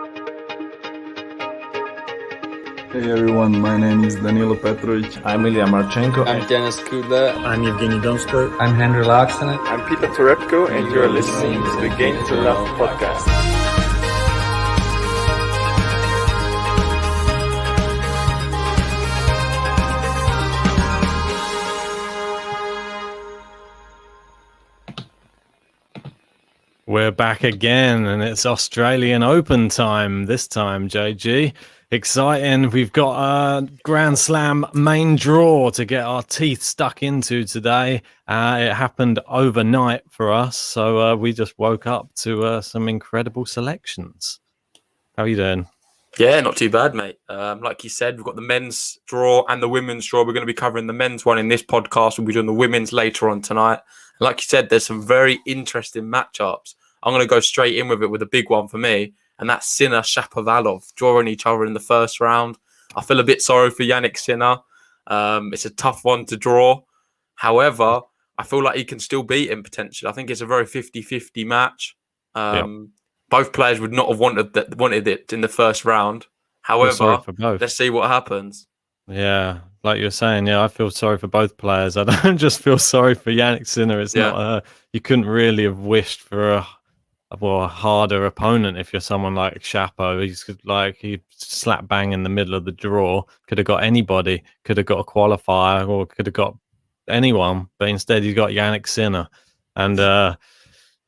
Hey everyone, my name is Danilo Petrovic. I'm Ilya Marchenko. I'm Denis Kudla. I'm Evgeny Donskoy. I'm Henry Laaksonen. I'm Peter Torebko, and you are listening to the Game to Love podcast. We're back again, and it's Australian Open time this time, JG. Exciting. We've got a Grand Slam main draw to get our teeth stuck into today. It happened overnight for us, so we just woke up to some incredible selections. How are you doing? Yeah, not too bad, mate. Like you said, we've got the men's draw and the women's draw. We're going to be covering the men's one in this podcast. We'll be doing the women's later on tonight. And like you said, there's some very interesting matchups. I'm going to go straight in with it with a big one for me, and that's Sinner Shapovalov drawing each other in the first round. I feel a bit sorry for Jannik Sinner. It's a tough one to draw. However, I feel like he can still beat him potentially. I think it's a very 50-50 match. Both players would not have wanted it in the first round. However, let's see what happens. Yeah, like you're saying, I feel sorry for both players. I don't just feel sorry for Jannik Sinner. It's not you couldn't really have wished for a harder opponent if you're someone like Shapo. He slap bang in the middle of the draw. Could have got anybody. Could have got a qualifier, or could have got anyone. But instead, he's got Jannik Sinner. And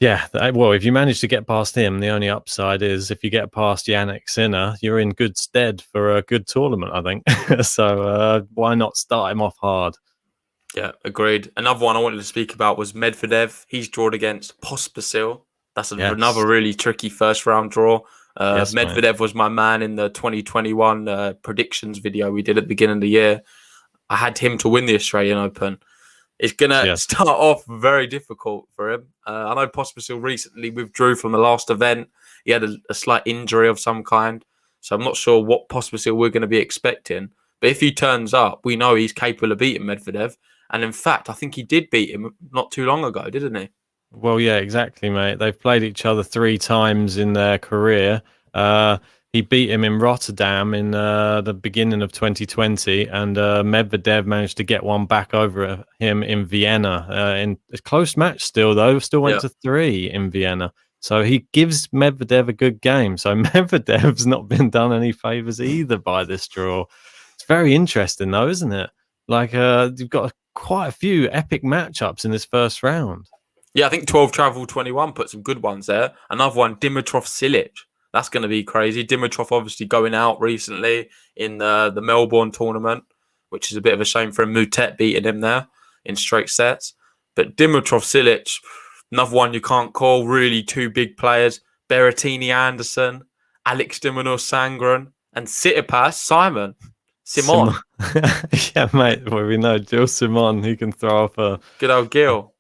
if you manage to get past him, the only upside is if you get past Jannik Sinner, you're in good stead for a good tournament, I think. So why not start him off hard? Yeah, agreed. Another one I wanted to speak about was Medvedev. He's drawn against Pospisil. That's another really tricky first round draw. Medvedev was my man in the 2021 predictions video we did at the beginning of the year. I had him to win the Australian Open. It's going to start off very difficult for him. I know Pospisil recently withdrew from the last event. He had a slight injury of some kind. So I'm not sure what Pospisil we're going to be expecting. But if he turns up, we know he's capable of beating Medvedev. And in fact, I think he did beat him not too long ago, didn't he? Well, yeah, exactly, mate. They've played each other 3 times in their career. He beat him in Rotterdam in the beginning of 2020, and Medvedev managed to get one back over him in Vienna. In a close match still, though. Still went to 3 in Vienna. So he gives Medvedev a good game. So Medvedev's not been done any favours either by this draw. It's very interesting, though, isn't it? Like, you've got quite a few epic matchups in this first round. Yeah, I think 12 Travel 21 put some good ones there. Another one, Dimitrov Silic. That's going to be crazy. Dimitrov obviously going out recently in the Melbourne tournament, which is a bit of a shame for him. Mutet beating him there in straight sets. But Dimitrov Silic, another one you can't call. Really 2 big players. Berrettini Anderson, Alex de Minaur-Sangren, and Tsitsipas Simon. Yeah, mate. Well, we know Gilles Simon. He can throw up a... Good old Gil.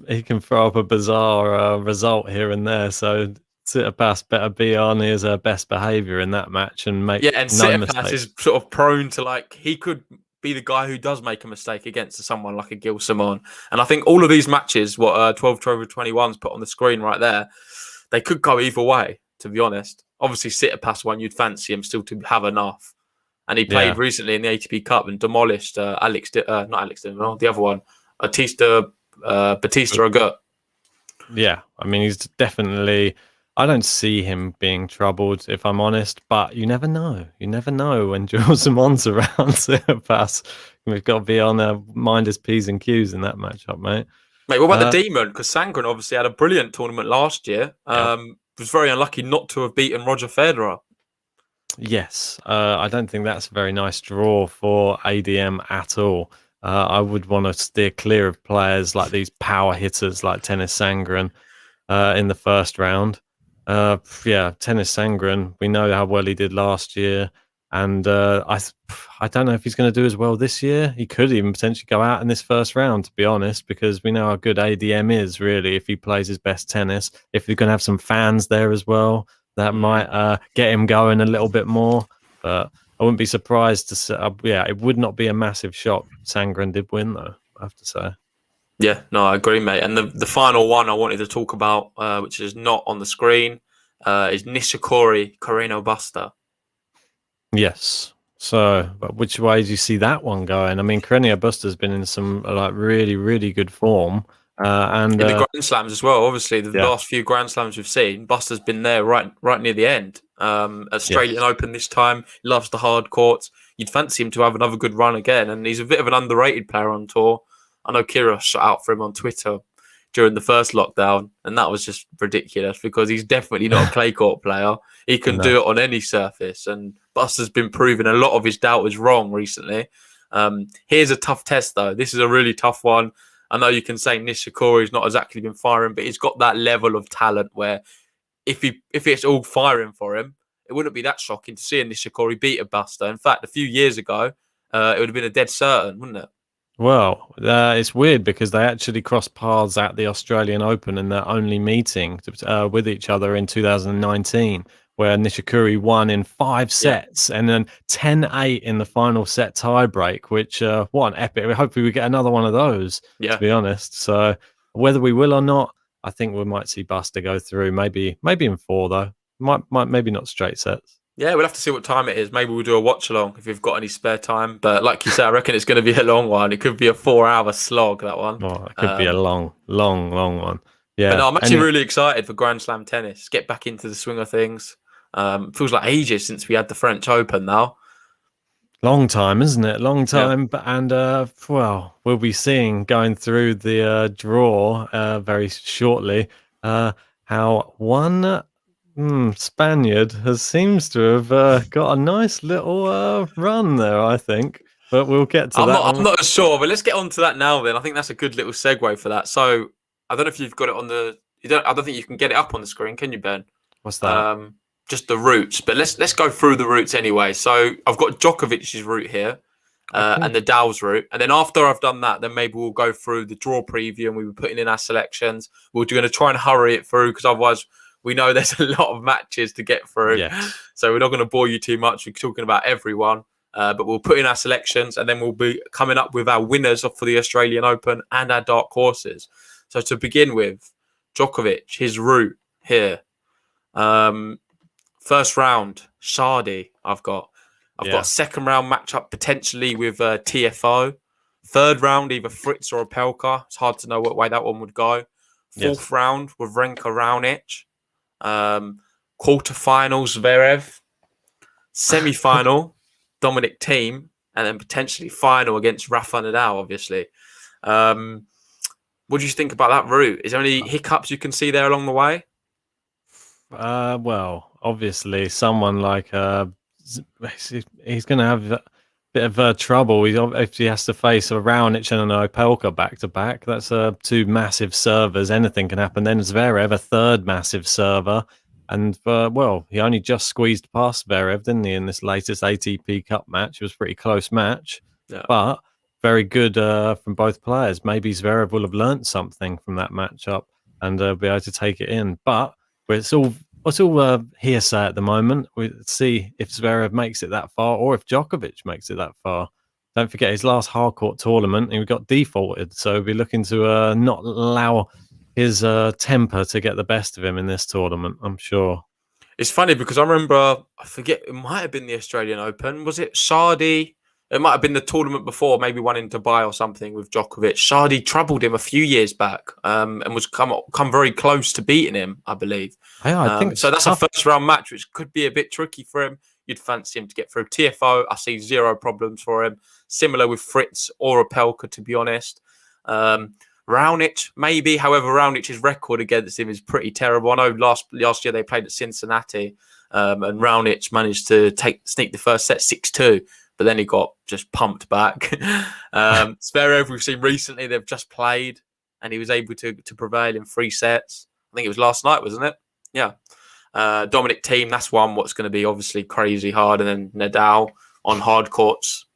He can throw up a bizarre result here and there. So Tsitsipas better be on his best behaviour in that match and make and no Tsitsipas mistakes. is sort of prone to he could be the guy who does make a mistake against someone like a Gil Simon. And I think all of these matches, what 12 21's put on the screen right there, they could go either way, to be honest. Obviously, Tsitsipas one, you'd fancy him still to have enough. And he played recently in the ATP Cup and demolished not Alex de Minaur, the other one, Batista Agut. Yeah, I mean, he's definitely... I don't see him being troubled, if I'm honest, but you never know. You never know when Jules Simon's around Tsitsipas. We've got to be on mind his P's and Q's in that matchup, mate. Mate, what about the Demon? Because Sangren obviously had a brilliant tournament last year. Was very unlucky not to have beaten Roger Federer. Yes, I don't think that's a very nice draw for ADM at all. I would want to steer clear of players like these power hitters like Tennis Sangren in the first round. Tennis Sangren, we know how well he did last year, and I don't know if he's going to do as well this year. He could even potentially go out in this first round, to be honest, because we know how good ADM is, really, if he plays his best tennis. If you're going to have some fans there as well, that might get him going a little bit more. But I wouldn't be surprised to set up. Yeah, it would not be a massive shock if Sangren did win, though, I have to say. Yeah, no, I agree, mate. And the final one I wanted to talk about, which is not on the screen, is Nishikori Carreno Buster. Yes. So, but which way do you see that one going? I mean, Carreno Buster's been in some like really, really good form, and in the Grand Slams as well. Obviously, the yeah. last few Grand Slams we've seen, Buster's been there right near the end. Australian Open this time. He loves the hard courts. You'd fancy him to have another good run again, and he's a bit of an underrated player on tour. I know Kira shot out for him on Twitter during the first lockdown, and that was just ridiculous because he's definitely not a clay court player. He can do it on any surface, and Buster's been proving a lot of his doubt was wrong recently. Here's a tough test, though. This is a really tough one. I know you can say Nishikori's not exactly been firing, but he's got that level of talent where if it's all firing for him, it wouldn't be that shocking to see a Nishikori beat a Buster. In fact, a few years ago, it would have been a dead certain, wouldn't it? Well, it's weird because they actually crossed paths at the Australian Open in their only meeting with each other in 2019, where Nishikori won in 5 sets and then 10-8 in the final set tiebreak, which, what an epic. Hopefully we get another one of those, to be honest. So whether we will or not, I think we might see Buster go through, maybe in 4, though. Maybe not straight sets. Yeah, we'll have to see what time it is. Maybe we'll do a watch along if you've got any spare time. But like you said, I reckon it's going to be a long one. It could be a 4-hour slog, that one. Oh, it could be a long one. Yeah. But no, I'm actually really excited for Grand Slam tennis. Get back into the swing of things. Feels like ages since we had the French Open now. Long time, isn't it? Long time. Yeah. And, well, we'll be seeing going through the draw very shortly how one... Spaniard seems to have got a nice little run there, I think. But we'll get to that. I'm not sure, but let's get on to that now then. I think that's a good little segue for that. So I don't know if you've got it on the... I don't think you can get it up on the screen, can you, Ben? What's that? Just the routes. But let's go through the routes anyway. So I've got Djokovic's route here and the Dow's route. And then after I've done that, then maybe we'll go through the draw preview and we'll be putting in our selections. We're going to try and hurry it through because otherwise... We know there's a lot of matches to get through, so we're not going to bore you too much. We're talking about everyone, but we'll put in our selections and then we'll be coming up with our winners for the Australian Open and our dark horses. So to begin with, Djokovic, his route here. First round, Shardy, I've got second round matchup potentially with TFO. Third round, either Fritz or Opelka. It's hard to know what way that one would go. Fourth round with Renka Raonic. Quarterfinals Zverev, semi-final Dominic Thiem, and then potentially final against Rafa Nadal. Obviously, what do you think about that route? Is there any hiccups you can see there along the way? Well, obviously, someone like he's going to have a bit of trouble. If he has to face a Raonic and an Opelka back to back, that's 2 massive servers. Anything can happen. Then Zverev, a third massive server, and well, he only just squeezed past Zverev, didn't he, in this latest ATP Cup match? It was a pretty close match, but very good from both players. Maybe Zverev will have learnt something from that matchup and be able to take it in. But it's all hearsay at the moment. We'll see if Zverev makes it that far or if Djokovic makes it that far. Don't forget his last hardcourt tournament, he got defaulted. So we'll be looking to not allow his temper to get the best of him in this tournament, I'm sure. It's funny because I remember, I forget, it might have been the Australian Open. Was it Shardy? It might have been the tournament before, maybe one in Dubai or something with Djokovic. Shardy troubled him a few years back and was come very close to beating him, I believe. Yeah, I think so. That's a first round match, which could be a bit tricky for him. You'd fancy him to get through. TFO, I see 0 problems for him. Similar with Fritz or Opelka, to be honest. Raonic, maybe. However, Raonic's record against him is pretty terrible. I know last year they played at Cincinnati and Raonic managed to sneak the first set 6-2. But then he got just pumped back. Zverev, we've seen recently, they've just played and he was able to prevail in 3 sets. I think it was last night, wasn't it? Yeah. Dominic Thiem, that's one what's going to be obviously crazy hard. And then Nadal on hard courts.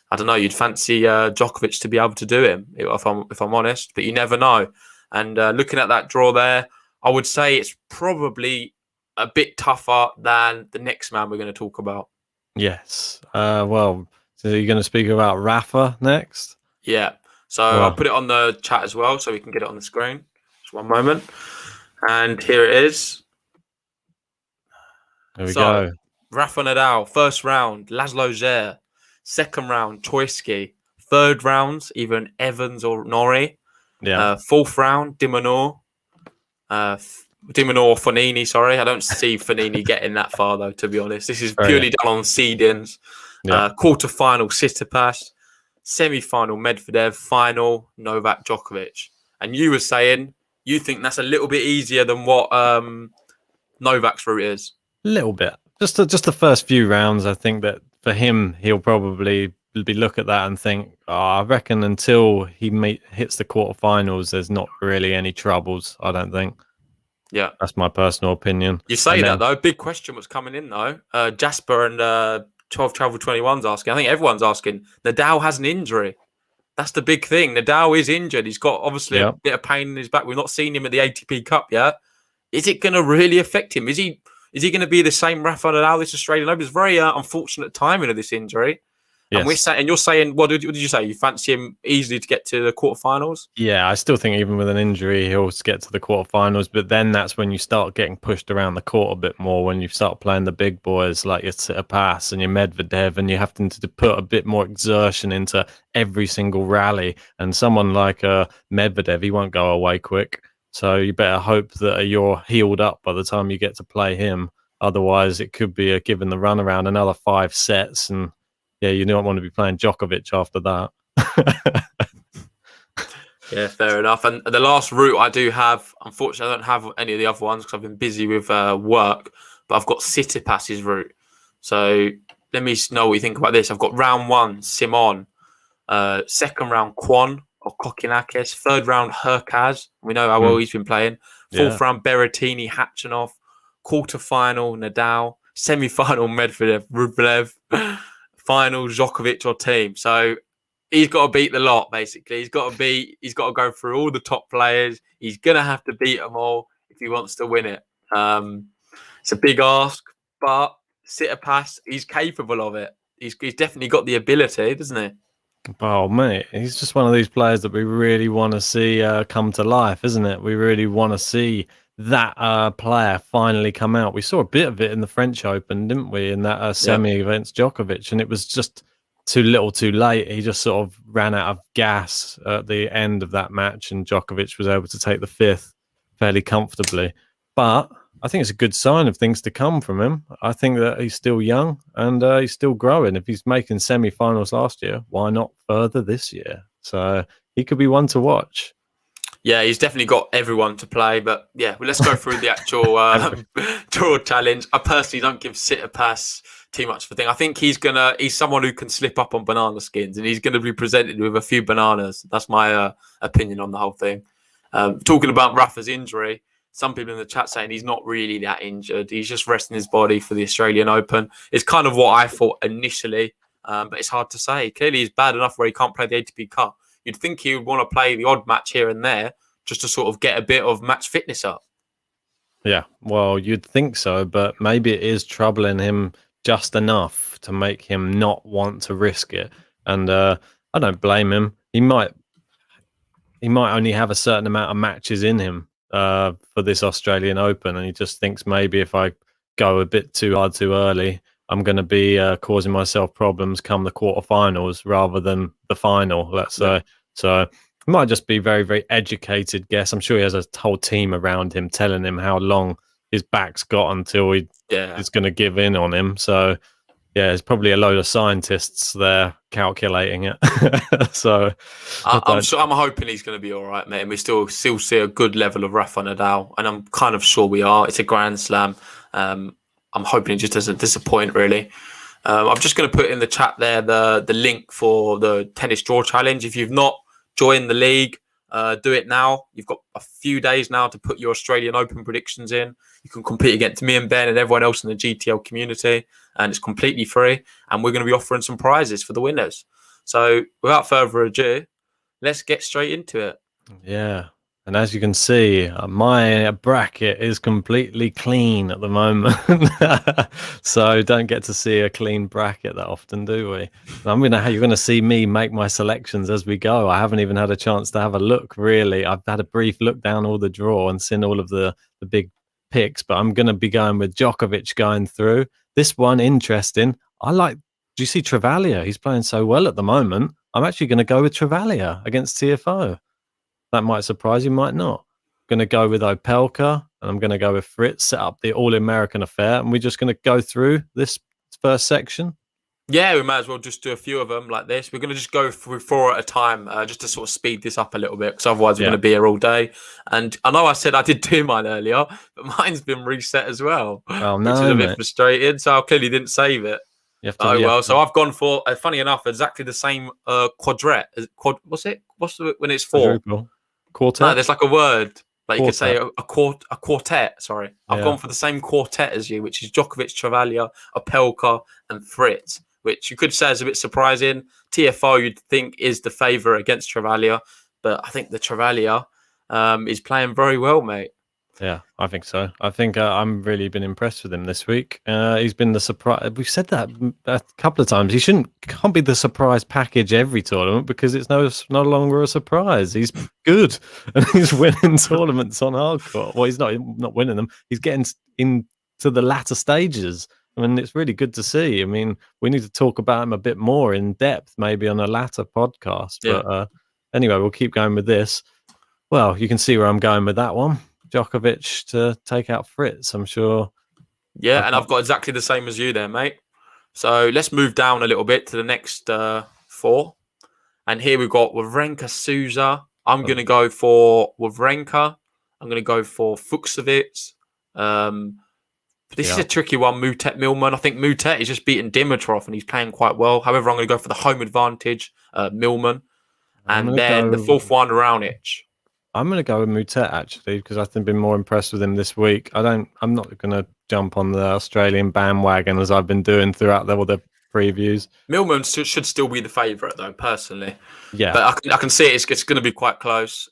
I don't know, you'd fancy Djokovic to be able to do him, if I'm honest, but you never know. And looking at that draw there, I would say it's probably a bit tougher than the next man we're going to talk about. Yes. Well, so you're going to speak about Rafa next? Yeah. So I'll put it on the chat as well so we can get it on the screen. Just one moment. And here it is. There we So, go. Rafa Nadal, first round, Laszlo Djere. Second round, Troitsky. Third round, either Evans or Norrie. Yeah. Fourth round, Dimonor. Dimonor or Fonini, sorry. I don't see Fonini getting that far, though, to be honest. This is purely done on seedings. Quarter-final, Tsitsipas. Semi-final, Medvedev. Final, Novak Djokovic. And you were saying you think that's a little bit easier than what Novak's route is. A little bit. Just the first few rounds, I think that for him, he'll probably look at that and think, I reckon until he hits the quarterfinals, there's not really any troubles, I don't think. Yeah. That's my personal opinion. You say that, though. Big question was coming in, though. Jasper and 12 Travel 21's asking. I think everyone's asking. Nadal has an injury. That's the big thing. Nadal is injured. He's got, obviously, a bit of pain in his back. We've not seen him at the ATP Cup yet. Is it going to really affect him? Is he going to be the same Rafa Nadal this Australian Open? It's very unfortunate timing of this injury. Yes. And you're saying, what did you say? You fancy him easily to get to the quarterfinals? Yeah, I still think even with an injury, he'll get to the quarterfinals. But then that's when you start getting pushed around the court a bit more, when you start playing the big boys like your Tsitsipas and your Medvedev, and you have to put a bit more exertion into every single rally. And someone like Medvedev, he won't go away quick. So you better hope that you're healed up by the time you get to play him. Otherwise, it could be given the run around another 5 sets, and you don't want to be playing Djokovic after that. Yeah, fair enough. And the last route I do have, unfortunately, I don't have any of the other ones because I've been busy with work, but I've got Tsitsipas's route. So let me know what you think about this. I've got round 1, Simon. Second round, Kwon or Kokinakis. Third round, Herkaz. We know how well he's been playing. Fourth round, Berrettini, Khachanov. Quarter-final, Nadal. Semi-final, Medvedev, Rublev. Final, Djokovic or team. So he's got to beat the lot, basically. He's got to go through all the top players. He's going to have to beat them all if he wants to win it. It's a big ask, but Tsitsipas, he's capable of it. He's definitely got the ability, doesn't he? Oh, mate, he's just one of these players that we really want to see come to life, isn't it? We really want to see that player finally come out. We saw a bit of it in the French Open, didn't we, in that semi against Djokovic, and it was just too little too late. He just sort of ran out of gas at the end of that match, and Djokovic was able to take the 5th fairly comfortably. But I think it's a good sign of things to come from him. I think that he's still young and he's still growing. If he's making semi-finals last year, why not further this year? So he could be one to watch. Yeah, he's definitely got everyone to play. But yeah, well, let's go through the actual draw challenge. I personally don't give Tsitsipas too much of a thing. I think he's someone who can slip up on banana skins, and he's going to be presented with a few bananas. That's my opinion on the whole thing. Talking about Rafa's injury, some people in the chat saying he's not really that injured. He's just resting his body for the Australian Open. It's kind of what I thought initially, but it's hard to say. Clearly, he's bad enough where he can't play the ATP Cup. You'd think he would want to play the odd match here and there just to sort of get a bit of match fitness up. Yeah, well, you'd think so, but maybe it is troubling him just enough to make him not want to risk it. And I don't blame him. He might only have a certain amount of matches in him for this Australian Open, and he just thinks maybe if I go a bit too hard too early, I'm going to be causing myself problems come the quarterfinals rather than the final, let's say. So it might just be very, very educated guess. I'm sure he has a whole team around him telling him how long his back's got until he is going to give in on him. So yeah, there's probably a load of scientists there calculating it. So I'm hoping he's going to be all right, mate. And we still see a good level of Rafa Nadal, and I'm kind of sure we are. It's a Grand Slam. I'm hoping it just doesn't disappoint, really. I'm just going to put in the chat there the link for the tennis draw challenge. If you've not joined the league, do it now. You've got a few days now to put your Australian Open predictions in. You can compete against me and Ben and everyone else in the GTL community, and it's completely free. And we're going to be offering some prizes for the winners. So without further ado, let's get straight into it. Yeah. And as you can see, my bracket is completely clean at the moment. So don't get to see a clean bracket that often, do we? You're going to see me make my selections as we go. I haven't even had a chance to have a look, really. I've had a brief look down all the draw and seen all of the big picks, but I'm going to be going with Djokovic going through. This one, interesting. Do you see Travaglia? He's playing so well at the moment. I'm actually going to go with Travaglia against TFO. That might surprise you, might not. Going to go with Opelka, and I'm going to go with Fritz, set up the All-American affair, and we're just going to go through this first section. Yeah, we might as well just do a few of them like this. We're going to just go through 4 at a time, just to sort of speed this up a little bit, because otherwise we're going to be here all day. And I know I said I did do mine earlier, but mine's been reset as well, which is a bit frustrating. So I clearly didn't save it. So I've gone for, funny enough, exactly the same quadret. What's it? When it's 4? Quartet? No, there's like a word. Like you could say a quartet. Sorry. I've gone for the same quartet as you, which is Djokovic, Travaglia, Opelka, and Fritz, which you could say is a bit surprising. TFO, you'd think, is the favourite against Travaglia, but I think the Travaglia is playing very well, mate. Yeah, I think so. I think I'm really been impressed with him this week. He's been the surprise. We've said that a couple of times. He can't be the surprise package every tournament, because it's no longer a surprise. He's good and he's winning tournaments on hardcore. Well, he's not winning them. He's getting into the latter stages. I mean, it's really good to see. I mean, we need to talk about him a bit more in depth, maybe on a latter podcast. Yeah. But anyway, we'll keep going with this. Well, you can see where I'm going with that one. Djokovic to take out Fritz, I'm sure. Yeah, and I've got exactly the same as you there, mate. So let's move down a little bit to the next 4. And here we've got Wawrinka, Souza. I'm going to go for Wawrinka. I'm going to go for Fuchsovic. This is a tricky one, Mutet Milman. I think Mutet is just beating Dimitrov and he's playing quite well. However, I'm going to go for the home advantage, Milman. And then the 4th one, Raonic. I'm going to go with Mutet, actually, because I've been more impressed with him this week. I'm not going to jump on the Australian bandwagon as I've been doing throughout all the previews. Milman should still be the favourite, though, personally. Yeah. But I can see it's going to be quite close.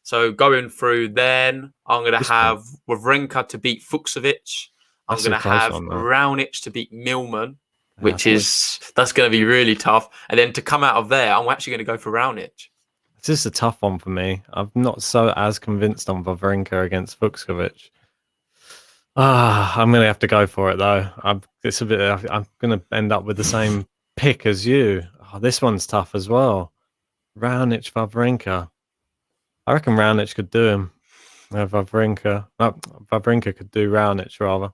So going through then, I'm going to have Wawrinka to beat Fuchsovic. I'm going to have Raonic to beat Milman, that's going to be really tough. And then to come out of there, I'm actually going to go for Raonic. It's just a tough one for me. I'm not as convinced on Wawrinka against Fuchsovic. I'm going to have to go for it, though. I'm going to end up with the same pick as you. This one's tough as well. Raonic, Wawrinka. I reckon Raonic could do him. Wawrinka could do Raonic, rather.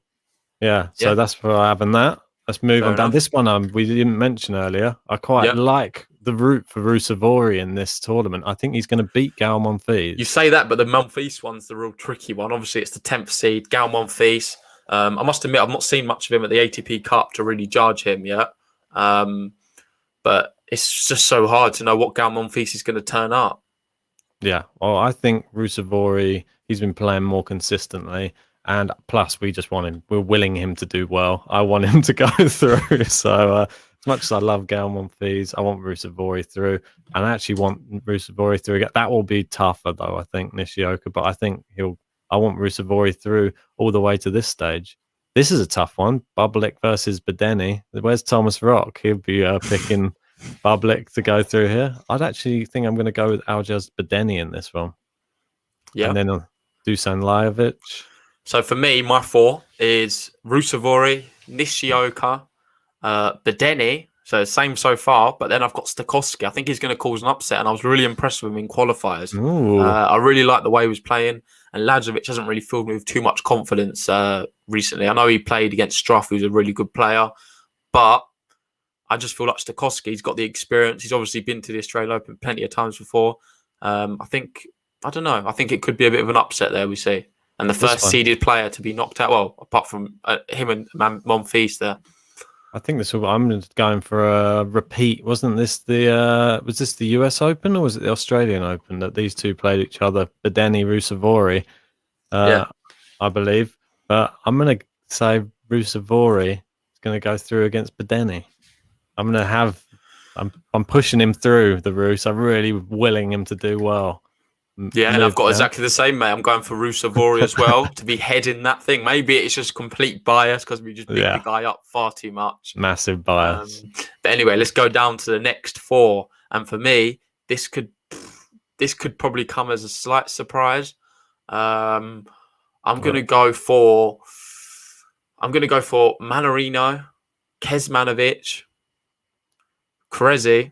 Yeah, so that's where I have in that. Let's move on down. This one we didn't mention earlier. I quite like the route for Ruusuvuori in this tournament. I think he's going to beat Gal Monfils. You say that, but the Monfils one's the real tricky one. Obviously, it's the 10th seed, Gal Monfils. I must admit, I've not seen much of him at the ATP Cup to really judge him yet. But it's just so hard to know what Gal Monfils is going to turn up. Yeah, well, I think Ruusuvuori, he's been playing more consistently. And plus, we just want him. We're willing him to do well. I want him to go through. So as much as I love Gal Monfils, I want Ruusuvuori through. And I actually want Ruusuvuori through. That will be tougher, though, I think, Nishioka. But I think I want Ruusuvuori through all the way to this stage. This is a tough one. Bublik versus Bedeni. Where's Thomas Rock? He'll be picking Bublik to go through here. I'd actually think I'm going to go with Aljaz Bedeni in this one. Yeah. And then Dusan Lajovic. So for me, my 4 is Ruusuvuori, Nishioka, Bedeni. So same so far, but then I've got Stakowski. I think he's going to cause an upset, and I was really impressed with him in qualifiers. I really like the way he was playing, and Lajovic hasn't really filled me with too much confidence recently. I know he played against Struff, who's a really good player, but I just feel like Stakowski's got the experience. He's obviously been to the Australian Open plenty of times before. I think it could be a bit of an upset there, we see. And the first seeded player to be knocked out, well, apart from him and Monfils there. I think I'm going for a repeat. Wasn't this was this the US Open or was it the Australian Open that these two played each other? Bedeni, Ruusuvuori, I believe. But I'm going to say Ruusuvuori is going to go through against Bedeni. I'm pushing him through the Roos. I'm really willing him to do well. Yeah, and I've got exactly the same, mate. I'm going for Ruusuvuori as well to be heading that thing. Maybe it's just complete bias because we just picked the guy up far too much. Massive bias. But anyway, let's go down to the next 4. And for me, this could probably come as a slight surprise. I'm I'm gonna go for Manarino, Kecmanovic, Querrey,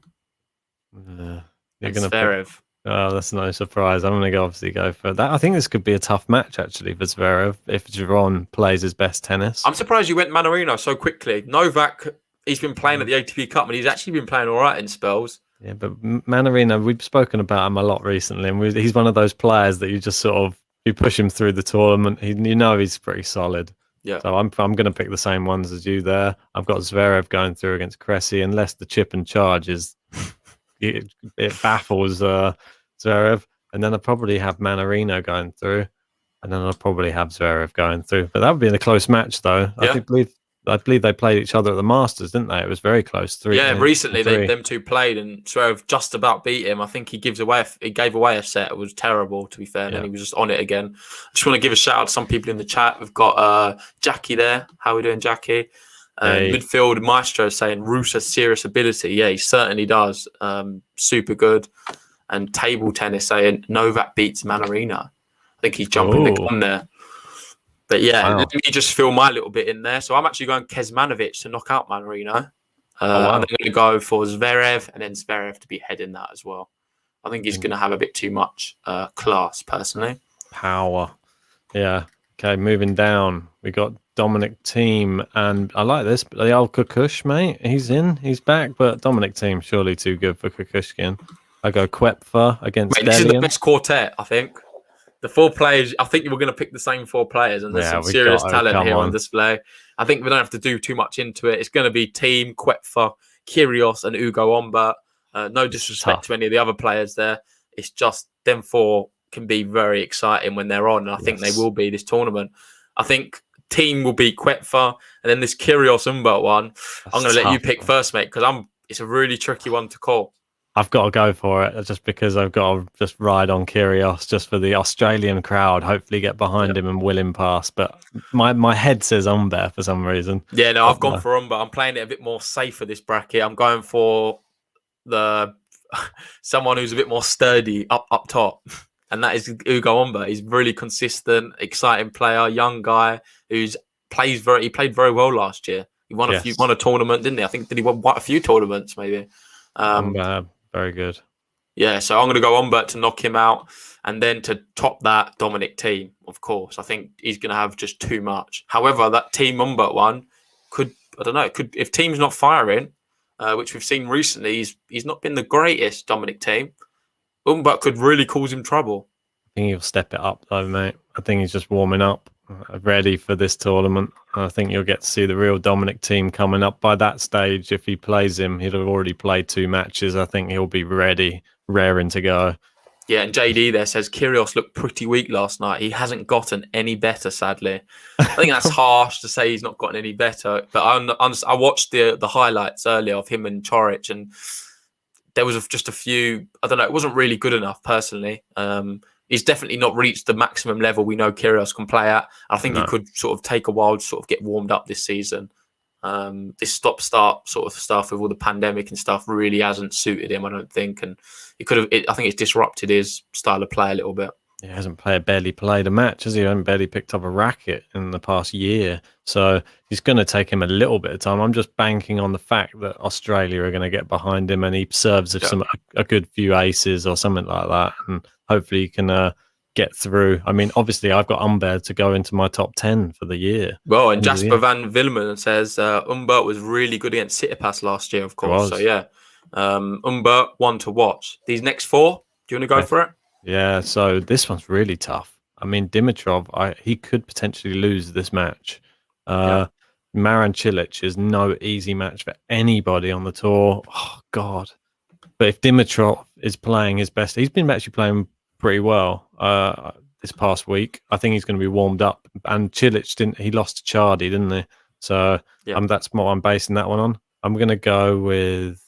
You're and going to pick. Zverev. Oh, that's no surprise. I'm going to obviously go for that. I think this could be a tough match actually for Zverev if Giron plays his best tennis. I'm surprised you went Manarino so quickly. Novak, he's been playing at the ATP Cup, and he's actually been playing all right in spells. Yeah, but Manarino, we've spoken about him a lot recently, and he's one of those players that you just sort of you push him through the tournament. You know he's pretty solid. Yeah. So I'm going to pick the same ones as you there. I've got Zverev going through against Querrey, unless the chip and charge is it baffles Zverev, and then I'll probably have Manarino going through, and then I'll probably have Zverev going through. But that would be in a close match, though. Yeah. I believe they played each other at the Masters, didn't they? It was very close. Recently them two played, and Zverev just about beat him. I think he gave away a set. It was terrible, to be fair. And then he was just on it again. I just want to give a shout out to some people in the chat. We've got Jackie there. How are we doing, Jackie? Midfield Maestro saying Rus has serious ability. Yeah, he certainly does. Super good. And table tennis saying Novak beats Manarino. I think he's jumping the gun there. But yeah, let me just fill my little bit in there. So I'm actually going Kecmanovic to knock out Manarino. I'm going to go for Zverev, and then Zverev to be heading that as well. I think he's going to have a bit too much class, personally. Power. Yeah. Okay, moving down. We got Dominic Thiem, and I like this. The old Kukush, mate. He's in. He's back, but Dominic Thiem surely too good for Kukushkin. I go Koepfer against Delian. This is the best quartet, I think. The 4 players, I think we're going to pick the same 4 players, and there's some serious talent here on display. I think we don't have to do too much into it. It's going to be Thiem, Koepfer, Kyrgios, and Ugo Humbert. No disrespect to any of the other players there. It's just them 4 can be very exciting when they're on, and I think they will be this tournament. I think Thiem will beat Koepfer, and then this Kyrgios Humbert one, I'm going to let you pick first, mate, because it's a really tricky one to call. I've got to go for it just because I've got to just ride on Kyrgios just for the Australian crowd. Hopefully get behind him and will him pass. But my head says Humbert for some reason. Yeah, no, I've gone for Humbert. I'm playing it a bit more safe for this bracket. I'm going for someone who's a bit more sturdy up top. And that is Ugo Humbert. He's really consistent, exciting player, young guy he played very well last year. He won a tournament, didn't he? I think did he won quite a few tournaments maybe. Very good. Yeah, so I'm going to go Humbert to knock him out, and then to top that, Dominic Thiem, of course. I think he's going to have just too much. However, that Thiem Humbert one could if Thiem's not firing, which we've seen recently, he's not been the greatest. Dominic Thiem, Humbert could really cause him trouble. I think he'll step it up though, mate. I think he's just warming up, ready for this tournament. I think you'll get to see the real Dominic Thiem coming up by that stage. If he plays him, he'll have already played 2 matches. I think he'll be ready, raring to go. Yeah, and JD there says Kyrgios looked pretty weak last night. He hasn't gotten any better, sadly. I think that's harsh to say he's not gotten any better. But I watched the highlights earlier of him and Coric, and there was just a few. I don't know. It wasn't really good enough, personally. He's definitely not reached the maximum level we know Kyrgios can play at. I think he could sort of take a while to sort of get warmed up this season. This stop-start sort of stuff with all the pandemic and stuff really hasn't suited him, I don't think. And I think it's disrupted his style of play a little bit. He hasn't barely played a match, has he? He hasn't barely picked up a racket in the past year. So he's going to take him a little bit of time. I'm just banking on the fact that Australia are going to get behind him and he serves a good few aces or something like that. And hopefully he can get through. I mean, obviously, I've got Humbert to go into my top 10 for the year. Well, and Jasper Van Vilman says Humbert was really good against Tsitsipas last year, of course. So, yeah, Humbert, one to watch. These next 4, do you want to go for it? Yeah, so this one's really tough. I mean, Dimitrov, he could potentially lose this match. Marin Cilic is no easy match for anybody on the tour. Oh, God. But if Dimitrov is playing his best, he's been actually playing pretty well this past week. I think he's going to be warmed up. And Cilic, he lost to Chardy, didn't he? So that's what I'm basing that one on. I'm going to go with...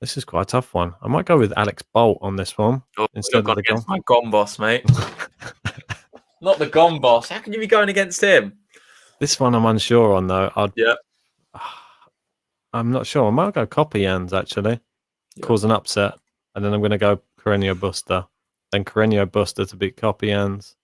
This is quite a tough one. I might go with Alex Bolt on this one. Instead of against my Gom boss, mate. Not the Gom boss. How can you be going against him? This one I'm unsure on, though. I'm not sure. I might go Copyans, actually. Cause an upset. And then I'm going to go Carreño Busta. Then Carreño Busta to beat Copyans.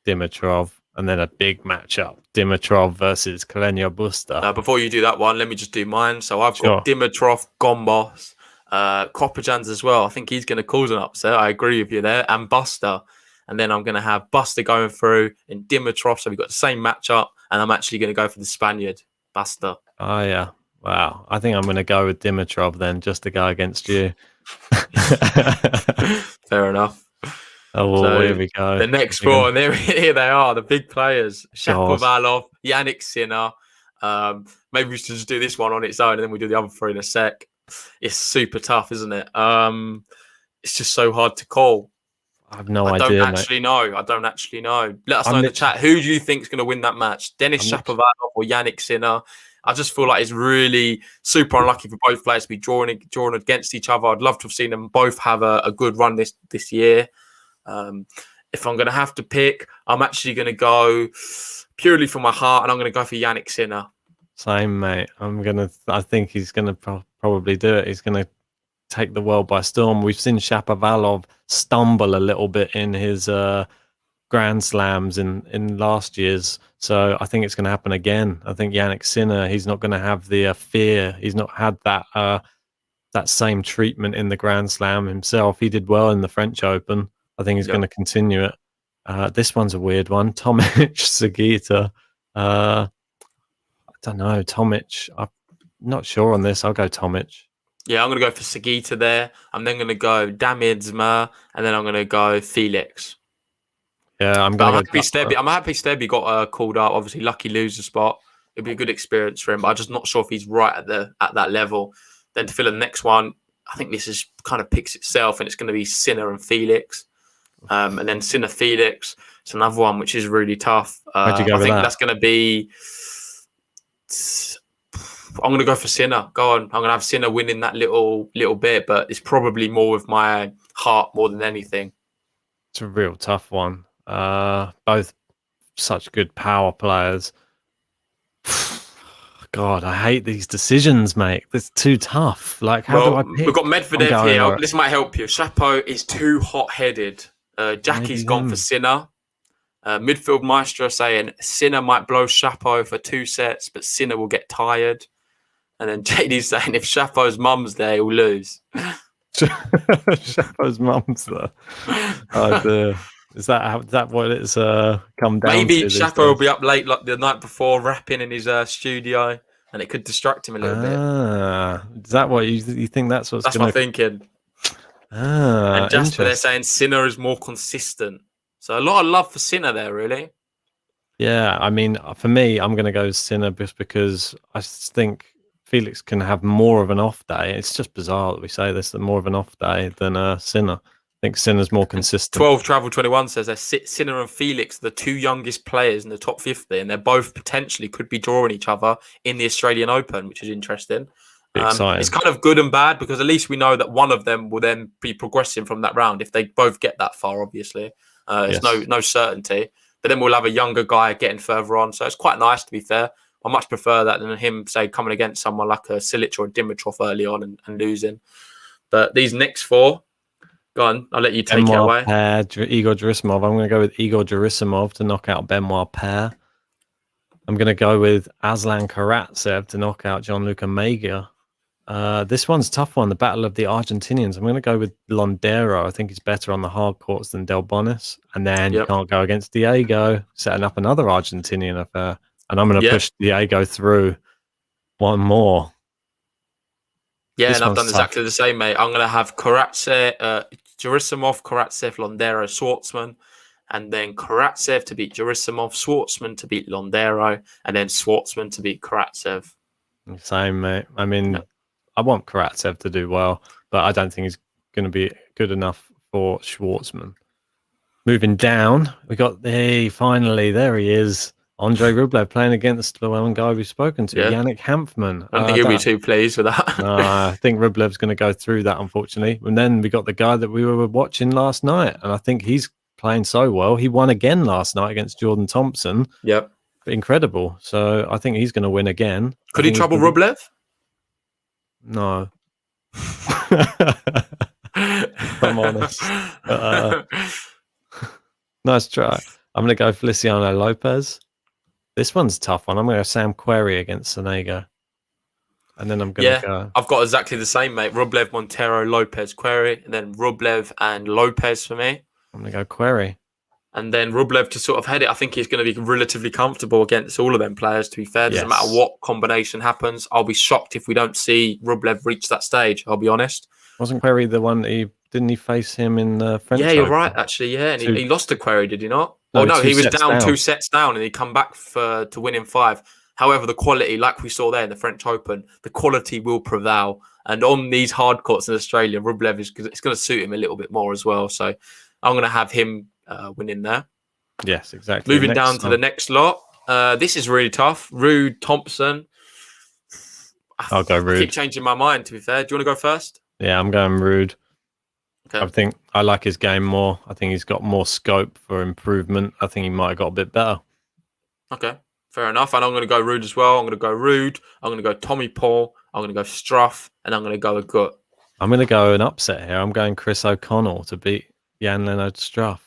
Dimitrov, and then a big matchup: Dimitrov versus Kalenio Busta. Before you do that one, let me just do mine. So I've Sure. got Dimitrov, Gombos, Kopajans as well. I think he's going to cause an upset. I agree with you there. And Buster. And then I'm going to have Buster going through and Dimitrov. So we've got the same matchup. And I'm actually going to go for the Spaniard, Buster. Oh, yeah. Wow. I think I'm going to go with Dimitrov then, just to go against you. Fair enough. Oh, well, So here we go. The next four, and here they are, the big players. Shapovalov, Yannick Sinner. Maybe we should just do this one on its own, and then we do the other three in a sec. It's super tough, isn't it? It's just so hard to call. I have no idea. I don't actually know. Let us know in the chat. Who do you think is going to win that match? Denis Shapovalov or Yannick Sinner? I just feel like it's really super unlucky for both players to be drawn against each other. I'd love to have seen them both have a good run this year. If I'm going to have to pick, I'm actually going to go purely from my heart, and I'm going to go for Yannick Sinner. Same, mate. I think he's going to probably do it. He's going to take the world by storm. We've seen Shapovalov stumble a little bit in his Grand Slams in last year's, so I think it's going to happen again. I think Yannick Sinner, he's not going to have the fear. He's not had that same treatment in the Grand Slam himself. He did well in the French Open. I think he's going to continue it. This one's a weird one. Tomic, Sagita. I don't know. Tomic. I'm not sure on this. I'll go Tomic. Yeah, I'm going to go for Sagita there. I'm then going to go Damidzma, and then I'm going to go Felix. Yeah, I'm happy Stebby got called up. Obviously, lucky loser spot. It'd be a good experience for him, but I'm just not sure if he's right at that level. Then to fill in the next one, I think this is kind of picks itself, and it's going to be Sinner and Felix. And then Sinner Felix. It's another one which is really tough. Where'd you go with that? That's going to be. I'm going to go for Sinner. Go on. I'm going to have Sinner winning that little bit, but it's probably more with my heart more than anything. It's a real tough one. Both such good power players. God, I hate these decisions, mate. It's too tough. Like, how do I pick? We've got Medvedev here. This might help you. Chapo is too hot-headed. Jackie's gone for Sinner. Midfield Maestro saying Sinner might blow Chapo for 2 sets, but Sinner will get tired. And then JD's saying if Chapo's mum's there, he'll lose. Chapo's mum's there. Oh, dear. Is that what it's come down to? Maybe Chapo will be up late like the night before, rapping in his studio, and it could distract him a little bit. Is that what you think? That's my thinking. And Jasper, they're saying Sinner is more consistent. So a lot of love for Sinner there, really. Yeah, I mean, for me, I'm going to go Sinner just because I think Felix can have more of an off day. It's just bizarre that we say this, that more of an off day than Sinner. I think Sinner's more consistent. 12 Travel 21 says that Sinner and Felix are the 2 youngest players in the top 50, and they're both potentially could be drawing each other in the Australian Open, which is interesting. It's kind of good and bad because at least we know that one of them will then be progressing from that round if they both get that far, obviously. It's no certainty. But then we'll have a younger guy getting further on. So it's quite nice, to be fair. I much prefer that than him, say, coming against someone like a Silic or a Dimitrov early on and losing. But these next 4... Go on, I'll let you take it away. Paire, Igor Gerasimov. I'm going to go with Igor Gerasimov to knock out Benoit Paire. I'm going to go with Aslan Karatsev to knock out Gianluca Mega. This one's a tough one, the battle of the Argentinians. I'm going to go with Londero. I think he's better on the hard courts than Del Bonis. And then you can't go against Diego, setting up another Argentinian affair. And I'm going to push Diego through one more. Yeah, and I've done exactly the same, mate. I'm going to have Gerasimov, Karatsev, Londero, Schwartzman, and then Karatsev to beat Gerasimov, Schwartzman to beat Londero, and then Schwartzman to beat Karatsev. Same, mate. I mean, I want Karatsev to do well, but I don't think he's going to be good enough for Schwartzman. Moving down, we got finally, there he is. Andrei Rublev playing against the one guy we've spoken to, Yannick Hanfmann. I don't think he'll be too pleased with that. I think Rublev's going to go through that, unfortunately. And then we got the guy that we were watching last night, and I think he's playing so well. He won again last night against Jordan Thompson. Yep. Incredible. So I think he's going to win again. Could he trouble Rublev? No. I'm honest. Nice try. I'm going to go Feliciano Lopez. This one's a tough one. I'm going to go Sam Querrey against Sanega. And then I'm going to go... I've got exactly the same, mate. Rublev, Montero, Lopez, Querrey. And then Rublev and Lopez for me. I'm going to go Querrey. And then Rublev to sort of head it. I think he's going to be relatively comfortable against all of them players, to be fair. Doesn't matter what combination happens. I'll be shocked if we don't see Rublev reach that stage, I'll be honest. Wasn't Querrey the one didn't he face him in the French Yeah, you're Open? right, actually, yeah. And he lost to Querrey, did he not? No, he was down 2 sets down and he come back to win in 5. However, the quality, like we saw there in the French Open, the quality will prevail. And on these hard courts in Australia, Rublev it's going to suit him a little bit more as well. So I'm going to have him winning there. Yes, exactly. Moving down to the next lot. This is really tough. Ruud, Thompson. I'll go Ruud. I keep changing my mind, to be fair. Do you want to go first? Yeah, I'm going Ruud. Okay. I think I like his game more. I think he's got more scope for improvement. I think he might have got a bit better. Okay, fair enough. And I'm going to go Ruud as well. I'm going to go Ruud. I'm going to go Tommy Paul. I'm going to go Struff. And I'm going to go Agut. I'm going to go an upset here. I'm going Chris O'Connell to beat Jan-Lennard Struff.